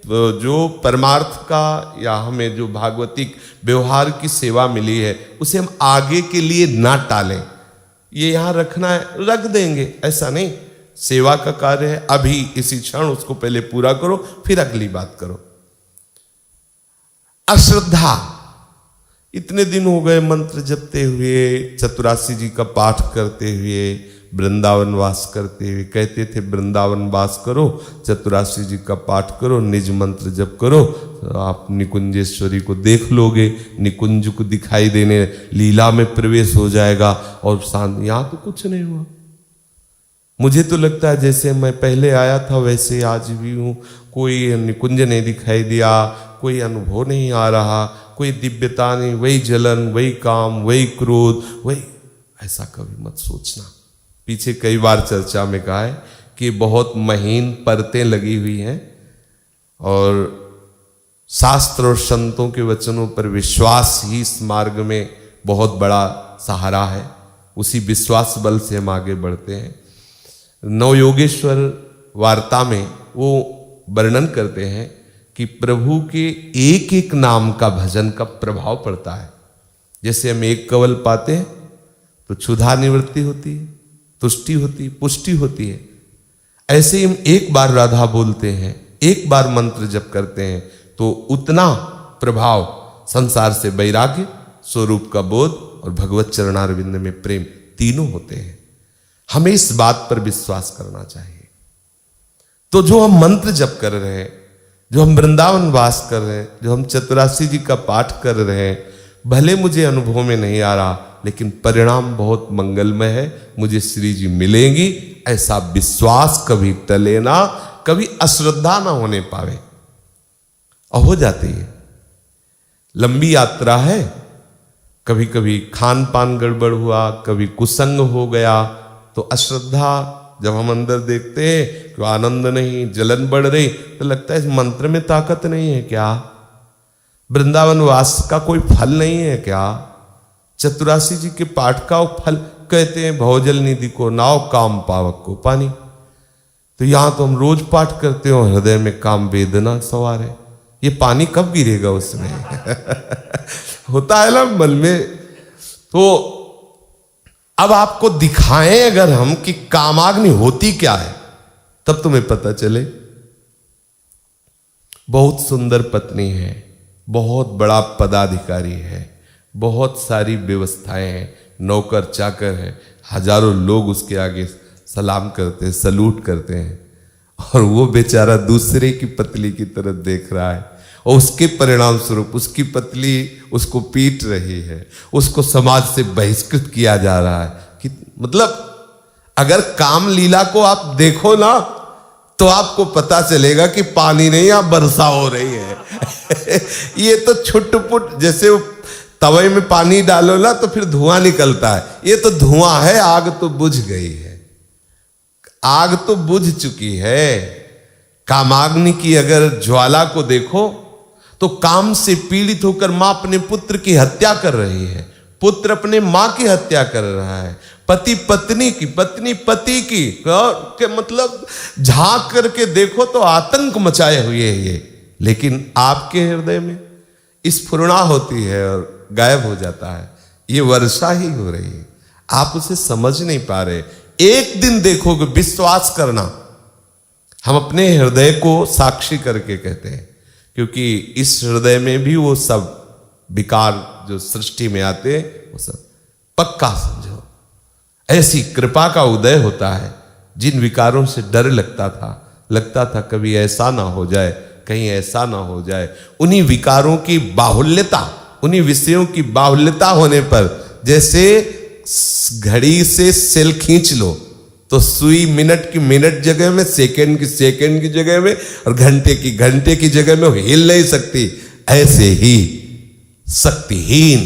जो परमार्थ का या हमें जो भागवतिक व्यवहार की सेवा मिली है, उसे हम आगे के लिए ना टालें। ये यहां रखना है, रख देंगे, ऐसा नहीं। सेवा का कार्य है, अभी इसी क्षण उसको पहले पूरा करो, फिर अगली बात करो। अश्रद्धा, इतने दिन हो गए मंत्र जपते हुए, चतुरासी जी का पाठ करते हुए, वृंदावन वास करते हुए। कहते थे वृंदावन वास करो, चतुरासी जी का पाठ करो, निज मंत्र जप करो, तो आप निकुंजेश्वरी को देख लोगे, निकुंज को दिखाई देने, लीला में प्रवेश हो जाएगा और शांत। यहां तो कुछ नहीं हुआ। मुझे तो लगता है जैसे मैं पहले आया था वैसे आज भी हूं। कोई निकुंज नहीं दिखाई दिया, कोई अनुभव नहीं आ रहा, कोई दिव्यता नहीं, वही जलन, वही काम, वही क्रोध, वही। ऐसा कभी मत सोचना। पीछे कई बार चर्चा में कहा है कि बहुत महीन परतें लगी हुई हैं और शास्त्र और संतों के वचनों पर विश्वास ही इस मार्ग में बहुत बड़ा सहारा है। उसी विश्वास बल से हम आगे बढ़ते हैं। नवयोगेश्वर वार्ता में वो वर्णन करते हैं कि प्रभु के एक एक नाम का भजन का प्रभाव पड़ता है। जैसे हम एक कवल पाते हैं तो क्षुधा निवृत्ति होती है, तुष्टि होती है, पुष्टि होती है। ऐसे ही हम एक बार राधा बोलते हैं, एक बार मंत्र जप करते हैं तो उतना प्रभाव संसार से वैराग्य, स्वरूप का बोध और भगवत चरणारविंद में प्रेम तीनों होते हैं। हमें इस बात पर विश्वास करना चाहिए। तो जो हम मंत्र जप कर रहे हैं, जो हम वृंदावन वास कर रहे हैं, जो हम चतुरासी जी का पाठ कर रहे हैं, भले मुझे अनुभव में नहीं आ रहा लेकिन परिणाम बहुत मंगलमय है, मुझे श्री जी मिलेंगी, ऐसा विश्वास कभी टले ना, कभी अश्रद्धा ना होने पावे। और हो जाती है। लंबी यात्रा है, कभी कभी खान पान गड़बड़ हुआ, कभी कुसंग हो गया, तो अश्रद्धा जब हम अंदर देखते हैं कि आनंद नहीं, जलन बढ़ रही, तो लगता है इस मंत्र में ताकत नहीं है क्या? वृंदावन वास का कोई फल नहीं है क्या? चतुरासी जी के पाठ का फल कहते हैं भवजल निधि को नाव, काम पावक को पानी। तो यहां तो हम रोज पाठ करते हो, हृदय में काम वेदना सवार है, ये पानी कब गिरेगा उसमें? होता है ना मन में। तो अब आपको दिखाएं अगर हम कि कामाग्नि होती क्या है, तब तुम्हें पता चले। बहुत सुंदर पत्नी है, बहुत बड़ा पदाधिकारी है, बहुत सारी व्यवस्थाएं हैं, नौकर चाकर है, हजारों लोग उसके आगे सलाम करते हैं, सलूट करते हैं, और वो बेचारा दूसरे की पतली की तरफ देख रहा है और उसके परिणाम स्वरूप उसकी पतली उसको पीट रही है, उसको समाज से बहिष्कृत किया जा रहा है। कि मतलब अगर काम लीला को आप देखो ना तो आपको पता चलेगा कि पानी नहीं, यहां वर्षा हो रही है। ये तो छुटपुट, जैसे तवे में पानी डालो ना तो फिर धुआं निकलता है, ये तो धुआं है, आग तो बुझ गई है, आग तो बुझ चुकी है। कामाग्नि की अगर ज्वाला को देखो तो काम से पीड़ित होकर मां अपने पुत्र की हत्या कर रही है, पुत्र अपने मां की हत्या कर रहा है, पति पत्नी की, पत्नी पति की, के मतलब झांक करके देखो तो आतंक मचाए हुए है ये। लेकिन आपके हृदय में स्फुरणा होती है और गायब हो जाता है, ये वर्षा ही हो रही है, आप उसे समझ नहीं पा रहे। एक दिन देखोगे, विश्वास करना। हम अपने हृदय को साक्षी करके कहते हैं, क्योंकि इस हृदय में भी वो सब विकार जो सृष्टि में आते हैं वो सब पक्का समझो। ऐसी कृपा का उदय होता है। जिन विकारों से डर लगता था कभी ऐसा ना हो जाए, कहीं ऐसा ना हो जाए, उन्हीं विकारों की बाहुल्यता, उन्हीं विषयों की बाहुल्यता होने पर, जैसे घड़ी से सेल खींच लो तो सुई मिनट की मिनट जगह में, सेकंड की सेकंड की जगह में, और घंटे की जगह में हिल नहीं सकती। ऐसे ही शक्तिहीन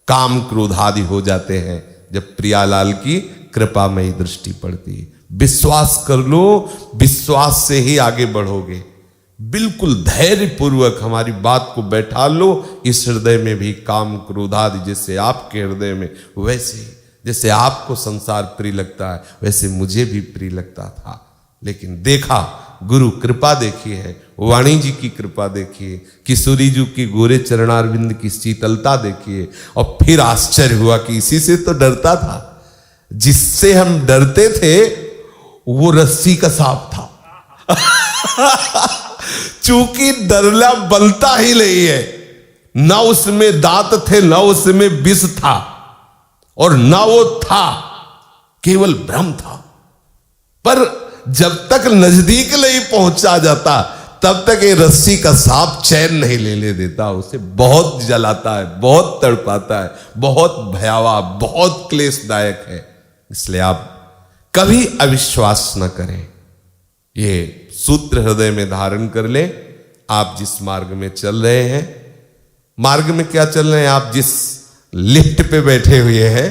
काम क्रोध आदि हो जाते हैं जब प्रियालाल की कृपामयी दृष्टि पड़ती है। विश्वास कर लो, विश्वास से ही आगे बढ़ोगे। बिल्कुल धैर्य पूर्वक हमारी बात को बैठा लो। इस हृदय में भी काम क्रोध आदि जैसे आपके हृदय में, वैसे ही जैसे आपको संसार प्रिय लगता है वैसे मुझे भी प्रिय लगता था। लेकिन देखा, गुरु कृपा देखी है, वाणी जी की कृपा देखिए, किशोरी जी की गोरे चरणारविंद की शीतलता देखिए, और फिर आश्चर्य हुआ कि इसी से तो डरता था। जिससे हम डरते थे वो रस्सी का सांप था। चूंकि डरना बनता ही नहीं है, ना उसमें दांत थे, ना उसमें विष था, और ना वो था, केवल भ्रम था। पर जब तक नजदीक नहीं पहुंचा जाता तब तक ये रस्सी का सांप चैन नहीं ले देता। उसे बहुत जलाता है, बहुत तड़पाता है, बहुत भयावह, बहुत क्लेशदायक है। इसलिए आप कभी अविश्वास न करें। ये सूत्र हृदय में धारण कर ले। आप जिस मार्ग में चल रहे हैं, मार्ग में क्या चल रहे हैं, आप जिस लिफ्ट पे बैठे हुए हैं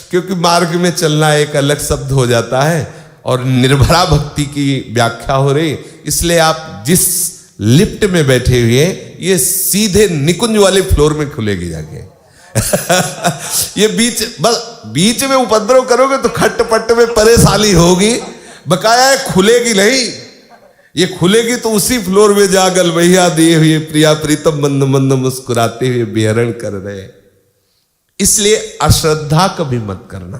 क्योंकि मार्ग में चलना एक अलग शब्द हो जाता है और निर्भरा भक्ति की व्याख्या हो रही, इसलिए आप जिस लिफ्ट में बैठे हुए हैं ये सीधे निकुंज वाले फ्लोर में खुलेगी जाके ये बीच में उपद्रव करोगे तो खटपट में परेशानी होगी, बकाया है खुलेगी नहीं। ये खुलेगी तो उसी फ्लोर में जागल भैया दिए हुए प्रिया प्रीतम मंद मंद मुस्कुराते हुए विहरण कर रहे हैं। इसलिए अश्रद्धा कभी मत करना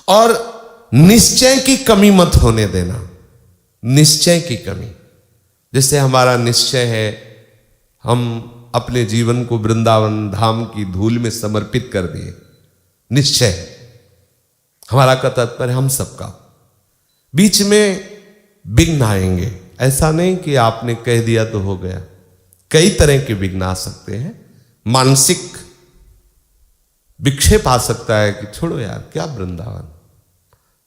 और निश्चय की कमी मत होने देना। निश्चय की कमी, जैसे हमारा निश्चय है हम अपने जीवन को वृंदावन धाम की धूल में समर्पित कर दिए, निश्चय है हमारा का तात्पर्य हम सबका। बीच में विघ्न आएंगे, ऐसा नहीं कि आपने कह दिया तो हो गया। कई तरह के विघ्न आ सकते हैं। मानसिक विक्षेप आ सकता है कि छोड़ो यार क्या वृंदावन।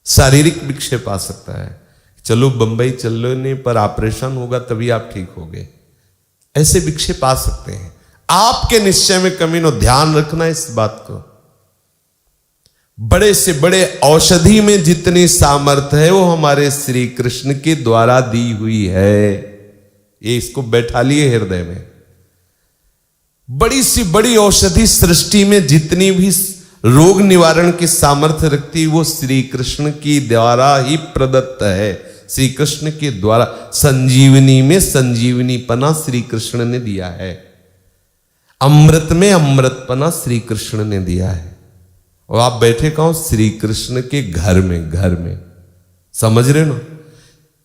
शारीरिक विक्षेप आ सकता है, चलो बंबई चल लो, नहीं पर ऑपरेशन होगा तभी आप ठीक होगे। ऐसे विक्षेप आ सकते हैं। आपके निश्चय में कमी न, ध्यान रखना इस बात को। बड़े से बड़े औषधि में जितनी सामर्थ्य है वो हमारे श्री कृष्ण के द्वारा दी हुई है। ये इसको बैठा लिए हृदय में। बड़ी सी बड़ी औषधि सृष्टि में जितनी भी रोग निवारण की सामर्थ्य रखती वो श्री कृष्ण की द्वारा ही प्रदत्त है। श्री कृष्ण के द्वारा संजीवनी में संजीवनीपना श्री कृष्ण ने दिया है, अमृत में अमृतपना श्री कृष्ण ने दिया है। और आप बैठे कहो श्री कृष्ण के घर में, घर में, समझ रहे ना।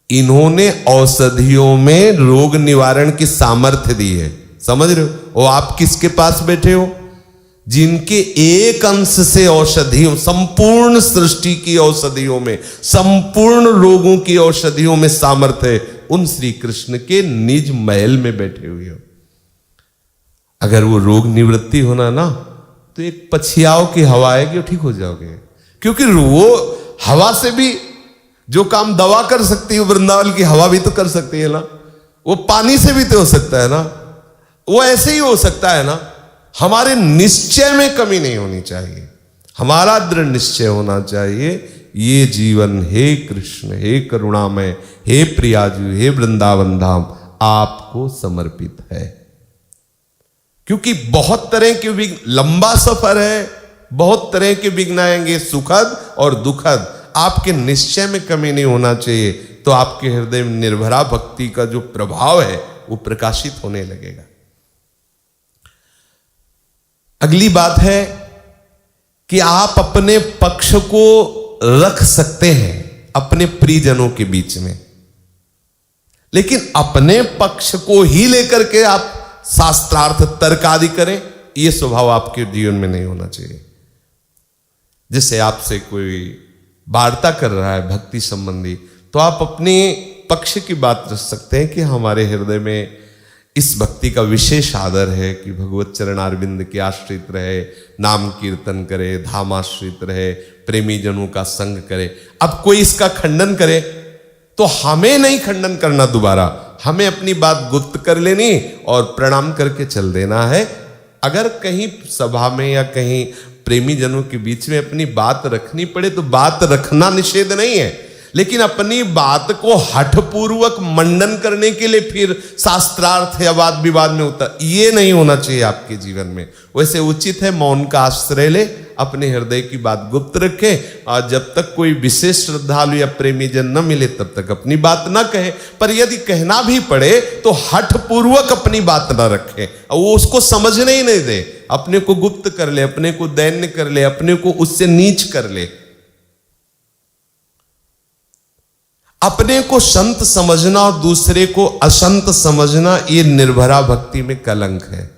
इन्होंने औषधियों में रोग निवारण की सामर्थ्य दी है, समझ रहे हो। और आप किसके पास बैठे हो, जिनके एक अंश से औषधियों, संपूर्ण सृष्टि की औषधियों में, संपूर्ण रोगों की औषधियों में सामर्थ्य है, उन श्री कृष्ण के निज महल में बैठे हुए हो। अगर वो रोग निवृत्ति होना ना तो एक पछियाओं की हवा आएगी, ठीक हो जाओगे। क्योंकि वो हवा से भी जो काम दवा कर सकती है, वृंदावन की हवा भी तो कर सकती है ना। वो पानी से भी तो हो सकता है ना, वो ऐसे ही हो सकता है ना। हमारे निश्चय में कमी नहीं होनी चाहिए, हमारा दृढ़ निश्चय होना चाहिए। ये जीवन हे कृष्ण, हे करुणामय, हे प्रियाजू, हे वृंदावन धाम आपको समर्पित है। क्योंकि बहुत तरह के विघ्न, लंबा सफर है, बहुत तरह के विघ्न आएंगे, सुखद और दुखद। आपके निश्चय में कमी नहीं होना चाहिए, तो आपके हृदय में निर्भरा भक्ति का जो प्रभाव है वो प्रकाशित होने लगेगा। अगली बात है कि आप अपने पक्ष को रख सकते हैं अपने प्रियजनों के बीच में, लेकिन अपने पक्ष को ही लेकर के आप शास्त्रार्थ तर्क आदि करें, यह स्वभाव आपके जीवन में नहीं होना चाहिए। जैसे आपसे कोई वार्ता कर रहा है भक्ति संबंधी, तो आप अपने पक्ष की बात रख सकते हैं कि हमारे हृदय में इस भक्ति का विशेष आदर है कि भगवत चरणारविंद के आश्रित रहे, नाम कीर्तन करे, धामाश्रित रहे, प्रेमी जनों का संग करे। अब कोई इसका खंडन करे तो हमें नहीं खंडन करना, दोबारा हमें अपनी बात गुप्त कर लेनी और प्रणाम करके चल देना है। अगर कहीं सभा में या कहीं प्रेमी जनों के बीच में अपनी बात रखनी पड़े तो बात रखना निषेध नहीं है, लेकिन अपनी बात को हठपूर्वक मंडन करने के लिए फिर शास्त्रार्थ या वाद विवाद में उतर, ये नहीं होना चाहिए आपके जीवन में। वैसे उचित है मौन का आश्रय ले, अपने हृदय की बात गुप्त रखे, और जब तक कोई विशेष श्रद्धालु या प्रेमी जन न मिले तब तक अपनी बात न कहे। पर यदि कहना भी पड़े तो हठपूर्वक अपनी बात न रखे, और वो उसको समझने ही नहीं दे, अपने को गुप्त कर ले, अपने को दैन्य कर ले, अपने को उससे नीच कर ले। अपने को संत समझना और दूसरे को असंत समझना, ये निर्भरा भक्ति में कलंक है।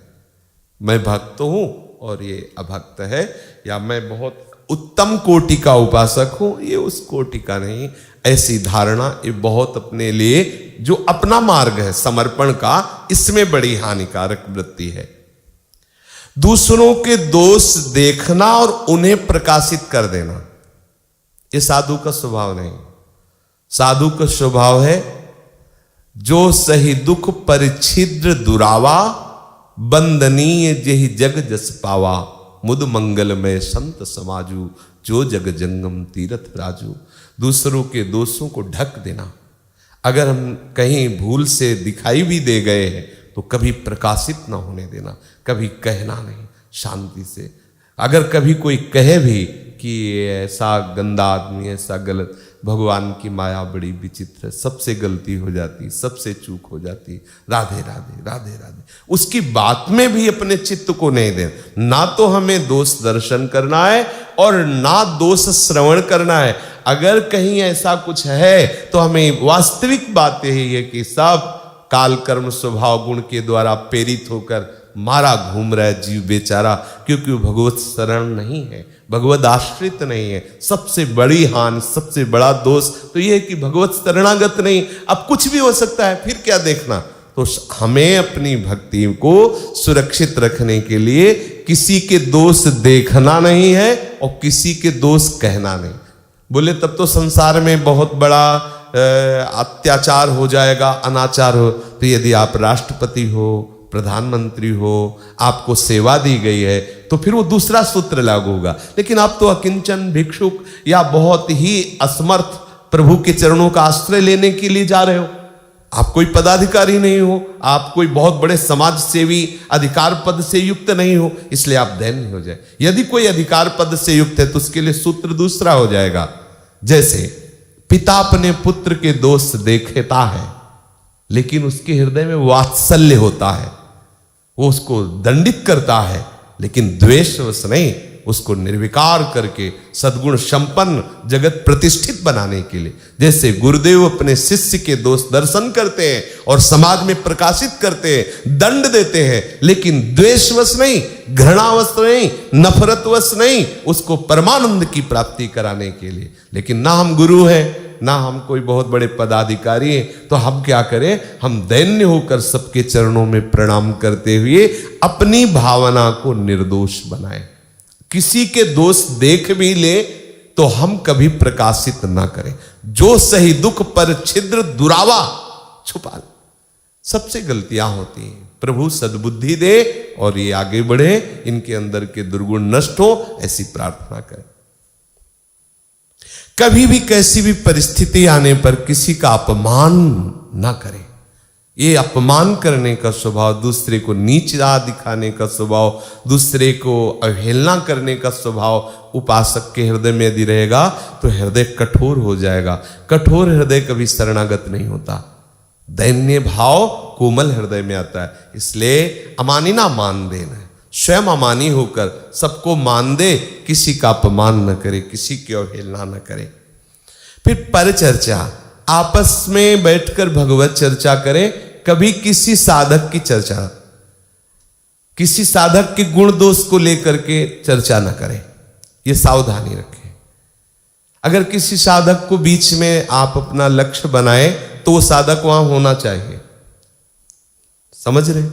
मैं भक्त हूं और ये अभक्त है, या मैं बहुत उत्तम कोटि का उपासक हूं, ये उस कोटि का नहीं। ऐसी धारणा ये बहुत अपने लिए जो अपना मार्ग है समर्पण का, इसमें बड़ी हानिकारक वृत्ति है। दूसरों के दोष देखना और उन्हें प्रकाशित कर देना, ये साधु का स्वभाव नहीं। साधु का स्वभाव है जो सही दुख परिच्छिद्र दुरावा, बंदनीय जेहि जग जस पावा, मुद मंगलमय संत समाजू, जो जग जंगम तीरथ राजू। दूसरों के दोषों को ढक देना। अगर हम कहीं भूल से दिखाई भी दे गए हैं तो कभी प्रकाशित ना होने देना, कभी कहना नहीं, शांति से। अगर कभी कोई कहे भी कि ऐसा गंदा आदमी, ऐसा गलत, भगवान की माया बड़ी विचित्र है, सबसे गलती हो जाती, सबसे चूक हो जाती, राधे राधे राधे राधे, उसकी बात में भी अपने चित्त को नहीं देना। ना तो हमें दोष दर्शन करना है और ना दोष श्रवण करना है। अगर कहीं ऐसा कुछ है तो हमें वास्तविक बात यही है कि सब काल कर्म स्वभाव गुण के द्वारा प्रेरित होकर मारा घूम रहा है जीव बेचारा, क्योंकि वो भगवत शरण नहीं है, भगवत आश्रित नहीं है। सबसे बड़ी हानि, सबसे बड़ा दोष तो ये है कि भगवत शरणागत नहीं। अब कुछ भी हो सकता है, फिर क्या देखना। तो हमें अपनी भक्ति को सुरक्षित रखने के लिए किसी के दोष देखना नहीं है और किसी के दोष कहना नहीं। बोले तब तो संसार में बहुत बड़ा अत्याचार हो जाएगा, अनाचार हो। तो यदि आप राष्ट्रपति हो, प्रधानमंत्री हो, आपको सेवा दी गई है, तो फिर वो दूसरा सूत्र लागू होगा। लेकिन आप तो अकिंचन भिक्षुक या बहुत ही असमर्थ प्रभु के चरणों का आश्रय लेने के लिए जा रहे हो। आप कोई पदाधिकारी नहीं हो, आप कोई बहुत बड़े समाज सेवी अधिकार पद से युक्त नहीं हो, इसलिए आप दैन्य हो जाए। यदि कोई अधिकार पद से युक्त है तो उसके लिए सूत्र दूसरा हो जाएगा। जैसे पिता अपने पुत्र के दोष देखता है, लेकिन उसके हृदय में वात्सल्य होता है, वो उसको दंडित करता है, लेकिन द्वेषवश नहीं, उसको निर्विकार करके सद्गुण संपन्न जगत प्रतिष्ठित बनाने के लिए। जैसे गुरुदेव अपने शिष्य के दोष दर्शन करते हैं और समाज में प्रकाशित करते हैं, दंड देते हैं, लेकिन द्वेषवश नहीं, घृणावश नहीं, नफरतवश नहीं, उसको परमानंद की प्राप्ति कराने के लिए। लेकिन ना हम गुरु हैं, ना हम कोई बहुत बड़े पदाधिकारी हैं, तो हम क्या करें? हम दैन्य होकर सबके चरणों में प्रणाम करते हुए अपनी भावना को निर्दोष बनाएं। किसी के दोष देख भी ले तो हम कभी प्रकाशित ना करें। जो सही दुख पर छिद्र दुरावा, छुपा ले। सबसे गलतियां होती हैं। प्रभु सद्बुद्धि दे और ये आगे बढ़े, इनके अंदर के दुर्गुण नष्ट हो, ऐसी प्रार्थना करें। कभी भी कैसी भी परिस्थिति आने पर किसी का अपमान ना करें। ये अपमान करने का स्वभाव, दूसरे को नीचा दिखाने का स्वभाव, दूसरे को अवहेलना करने का स्वभाव उपासक के हृदय में यदि रहेगा तो हृदय कठोर हो जाएगा। कठोर हृदय कभी शरणागत नहीं होता। दैन्य भाव कोमल हृदय में आता है। इसलिए अमानिना मान देना, स्वयं अमानी होकर सबको मान दे, किसी का अपमान न करे, किसी की अवहेलना न करे। फिर परिचर्चा, आपस में बैठकर भगवत चर्चा करें। कभी किसी साधक की चर्चा, किसी साधक के गुण दोष को लेकर के चर्चा न करें, ये सावधानी रखें। अगर किसी साधक को बीच में आप अपना लक्ष्य बनाए तो वो साधक वहां होना चाहिए। समझ रहे?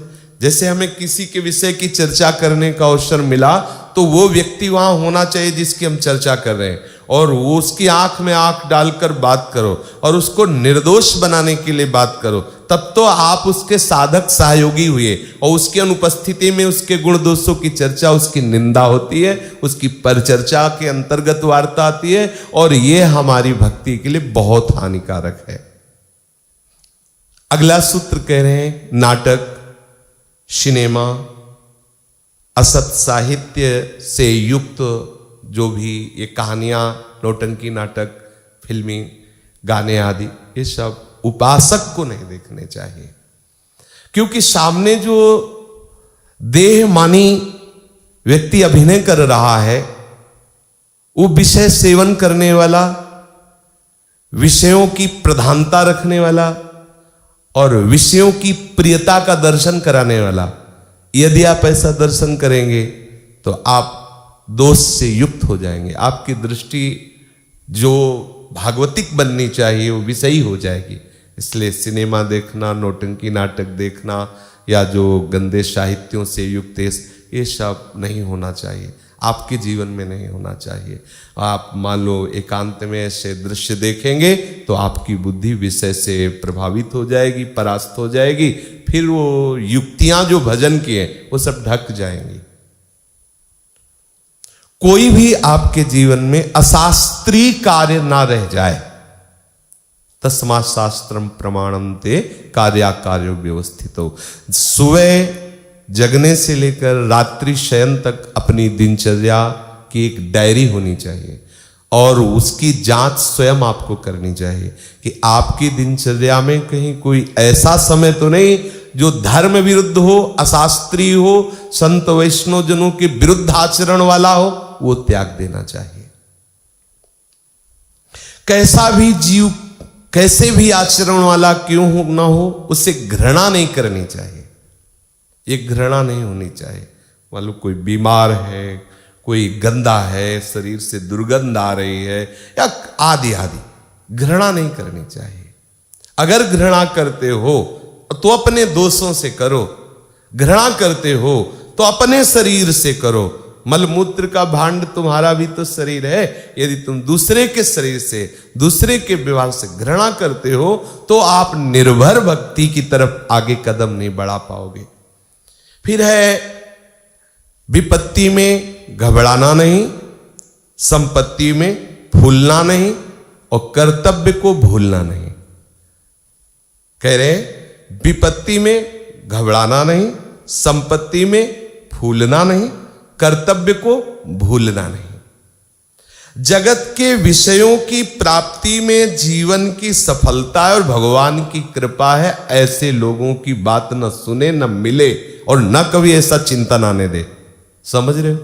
जैसे हमें किसी के विषय की चर्चा करने का अवसर मिला तो वो व्यक्ति वहां होना चाहिए जिसकी हम चर्चा कर रहे हैं, और वो उसकी आंख में आंख डालकर बात करो और उसको निर्दोष बनाने के लिए बात करो। तब तो आप उसके साधक सहयोगी हुए, और उसकी अनुपस्थिति में उसके गुण दोषों की चर्चा, उसकी निंदा होती है, उसकी परिचर्चा के अंतर्गत वार्ता आती है, और ये हमारी भक्ति के लिए बहुत हानिकारक है। अगला सूत्र कह रहे हैं, नाटक, सिनेमा, असत साहित्य से युक्त जो भी ये कहानियां, नौटंकी नाटक, फिल्मी गाने आदि, ये सब उपासक को नहीं देखने चाहिए। क्योंकि सामने जो देहमानी व्यक्ति अभिनय कर रहा है, वो विषय सेवन करने वाला विषयों की प्रधानता रखने वाला और विषयों की प्रियता का दर्शन कराने वाला। यदि आप ऐसा दर्शन करेंगे तो आप दोष से युक्त हो जाएंगे। आपकी दृष्टि जो भागवतिक बननी चाहिए वो विषयी हो जाएगी। इसलिए सिनेमा देखना, नौटंकी नाटक देखना या जो गंदे साहित्यों से युक्त ये सब नहीं होना चाहिए, आपके जीवन में नहीं होना चाहिए। आप मान लो एकांत में ऐसे दृश्य देखेंगे तो आपकी बुद्धि विषय से प्रभावित हो जाएगी, परास्त हो जाएगी। फिर वो युक्तियां जो भजन की हैं वो सब ढक जाएंगी। कोई भी आपके जीवन में अशास्त्रीय कार्य ना रह जाए। तस्मात् शास्त्रम प्रमाणम ते कार्याकार्यो व्यवस्थितो। सुबह जगने से लेकर रात्रि शयन तक अपनी दिनचर्या की एक डायरी होनी चाहिए और उसकी जांच स्वयं आपको करनी चाहिए कि आपकी दिनचर्या में कहीं कोई ऐसा समय तो नहीं जो धर्म विरुद्ध हो, अशास्त्रीय हो, संत वैष्णव जनों के विरुद्ध आचरण वाला हो, वो त्याग देना चाहिए। कैसा भी जीव, कैसे भी आचरण वाला क्यों हो ना हो, उससे घृणा नहीं करनी चाहिए। ये घृणा नहीं होनी चाहिए। मान लो कोई बीमार है, कोई गंदा है, शरीर से दुर्गंध आ रही है या आदि आदि, घृणा नहीं करनी चाहिए। अगर घृणा करते हो तो अपने दोषों से करो, घृणा करते हो तो अपने शरीर से करो। मलमूत्र का भांड तुम्हारा भी तो शरीर है। यदि तुम दूसरे के शरीर से, दूसरे के व्यवहार से घृणा करते हो तो आप निर्भर भक्ति की तरफ आगे कदम नहीं बढ़ा पाओगे। फिर है विपत्ति में घबराना नहीं, संपत्ति में फूलना नहीं और कर्तव्य को भूलना नहीं। कह रहे विपत्ति में घबराना नहीं, संपत्ति में फूलना नहीं, कर्तव्य को भूलना नहीं। जगत के विषयों की प्राप्ति में जीवन की सफलता है और भगवान की कृपा है। ऐसे लोगों की बात न सुने, न मिले और न कभी ऐसा चिंतन आने दे। समझ रहे हो?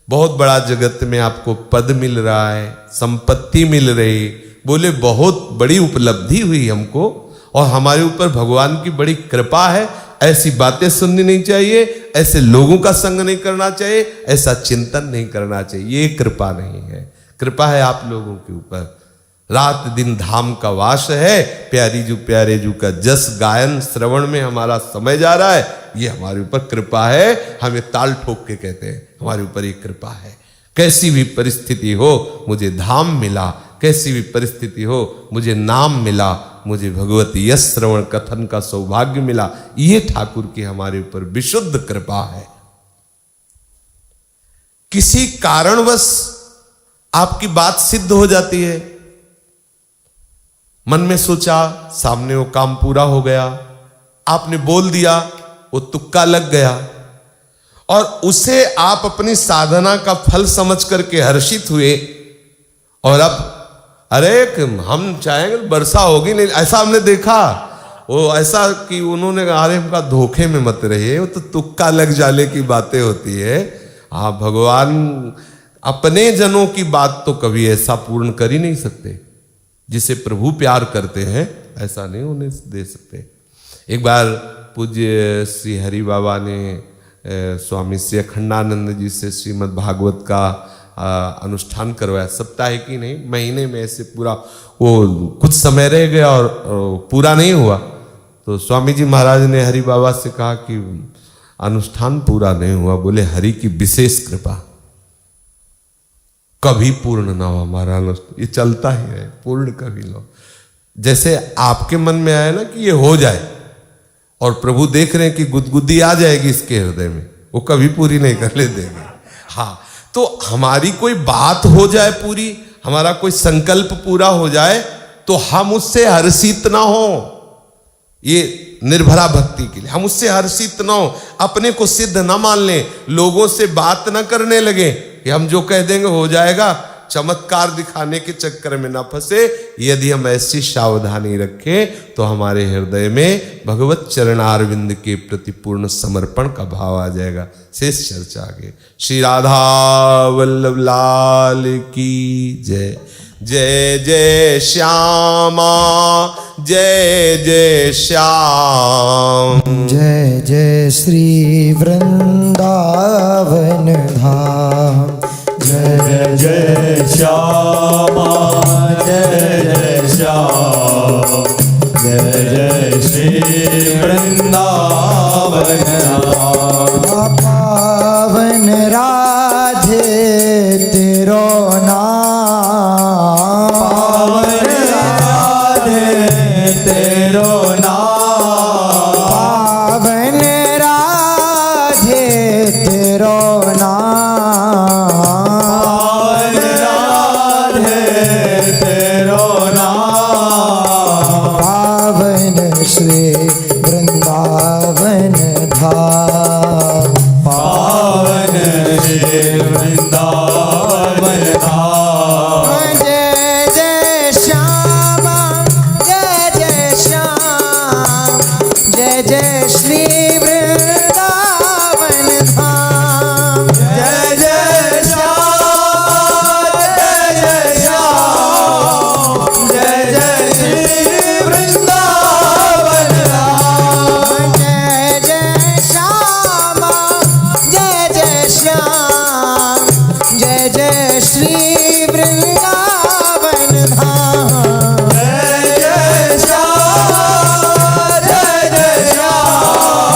बहुत बड़ा जगत में आपको पद मिल रहा है, संपत्ति मिल रही, बोले बहुत बड़ी उपलब्धि हुई हमको और हमारे ऊपर भगवान की बड़ी कृपा है। ऐसी बातें सुननी नहीं चाहिए, ऐसे लोगों का संग नहीं करना चाहिए, ऐसा चिंतन नहीं करना चाहिए। ये कृपा नहीं है। कृपा है आप लोगों के ऊपर। रात दिन धाम का वास है, प्यारी जू प्यारे जू का जस गायन श्रवण में हमारा समय जा रहा है। ये हमारे ऊपर कृपा है। हमें ताल ठोक के कहते हैं हमारे ऊपर ये कृपा है। कैसी भी परिस्थिति हो मुझे धाम मिला, कैसी भी परिस्थिति हो मुझे नाम मिला, मुझे भगवती यश श्रवण कथन का सौभाग्य मिला। ये ठाकुर की हमारे ऊपर विशुद्ध कृपा है। किसी कारणवश आपकी बात सिद्ध हो जाती है, मन में सोचा, सामने वो काम पूरा हो गया, आपने बोल दिया, वो तुक्का लग गया और उसे आप अपनी साधना का फल समझ करके हर्षित हुए और अब अरे हम चाहेंगे वर्षा होगी नहीं, ऐसा हमने देखा। वो ऐसा कि उन्होंने कहा अरे हमका धोखे में मत रहिए, वो तो तुक्का लग जाने की बातें होती है। हाँ, भगवान अपने जनों की बात तो कभी ऐसा पूर्ण कर ही नहीं सकते। जिसे प्रभु प्यार करते हैं ऐसा नहीं होने दे सकते। एक बार पूज्य श्री हरि बाबा ने स्वामी श्री अखंडानंद जी से श्रीमद् भागवत का अनुष्ठान करवाया। साप्ताहिक ही नहीं, महीने में ऐसे पूरा, वो कुछ समय रह गया और पूरा नहीं हुआ तो स्वामी जी महाराज ने हरि बाबा से कहा कि अनुष्ठान पूरा नहीं हुआ। बोले हरि की विशेष कृपा, कभी पूर्ण ना हो हमारा अनुष्ठान, ये चलता ही है, पूर्ण कभी लो। जैसे आपके मन में आया ना कि ये हो जाए और प्रभु देख रहे हैं कि गुदगुदी आ जाएगी इसके हृदय में, वो कभी पूरी नहीं करने देंगे। हाँ, तो हमारी कोई बात हो जाए पूरी, हमारा कोई संकल्प पूरा हो जाए तो हम उससे हर्षित ना हो। ये निर्भरा भक्ति के लिए हम उससे हर्षित ना हो, अपने को सिद्ध ना मान लें, लोगों से बात ना करने लगे कि हम जो कह देंगे हो जाएगा, चमत्कार दिखाने के चक्कर में ना फंसे। यदि हम ऐसी सावधानी रखें तो हमारे हृदय में भगवत चरणारविंद के प्रति पूर्ण समर्पण का भाव आ जाएगा। शेष चर्चा आगे। श्री राधा वल्लभ लाल की जय। जय जय श्यामा जय जय श्याम। जय जय श्री वृंदावन धाम। जय जय श्यामा जय जय श्याम। जय जय श्री वृंदावन धाम। पावन राधे तेरो नाम। पावन राधे तेरो नाम। पावन राधे तेरो नाम। पावन राधे तेरो नाम। पावन श्री वृंदावन धाम। पावन श्री वृंदावन धाम। जय जय श्यामा जय जय श्याम। जय जय श्री वृंदावन धाम। जय जय श्याम जय जय श्याम। जय जय श्री वृंदावन धाम। जय जय श्यामा जय जय श्याम। जय जय श्री वृंदावन धाम। जय जय श्याम जय जय श्याम।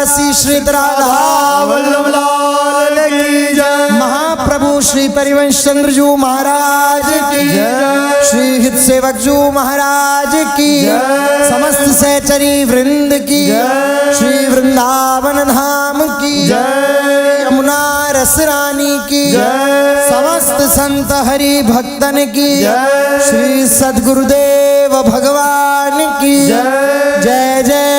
दासी श्री राधा वल्लभ लाल की जय। महाप्रभु श्री परिवंश चंद्र जी महाराज की जय। श्री हित सेवक जी महाराज की जय। समस्त सहचरी वृंद की जय। श्री वृंदावन धाम की जय। यमुना रस रानी की जय। समस्त संत हरि भक्तन की जय। श्री सद्गुरुदेव भगवान की जय। जय जय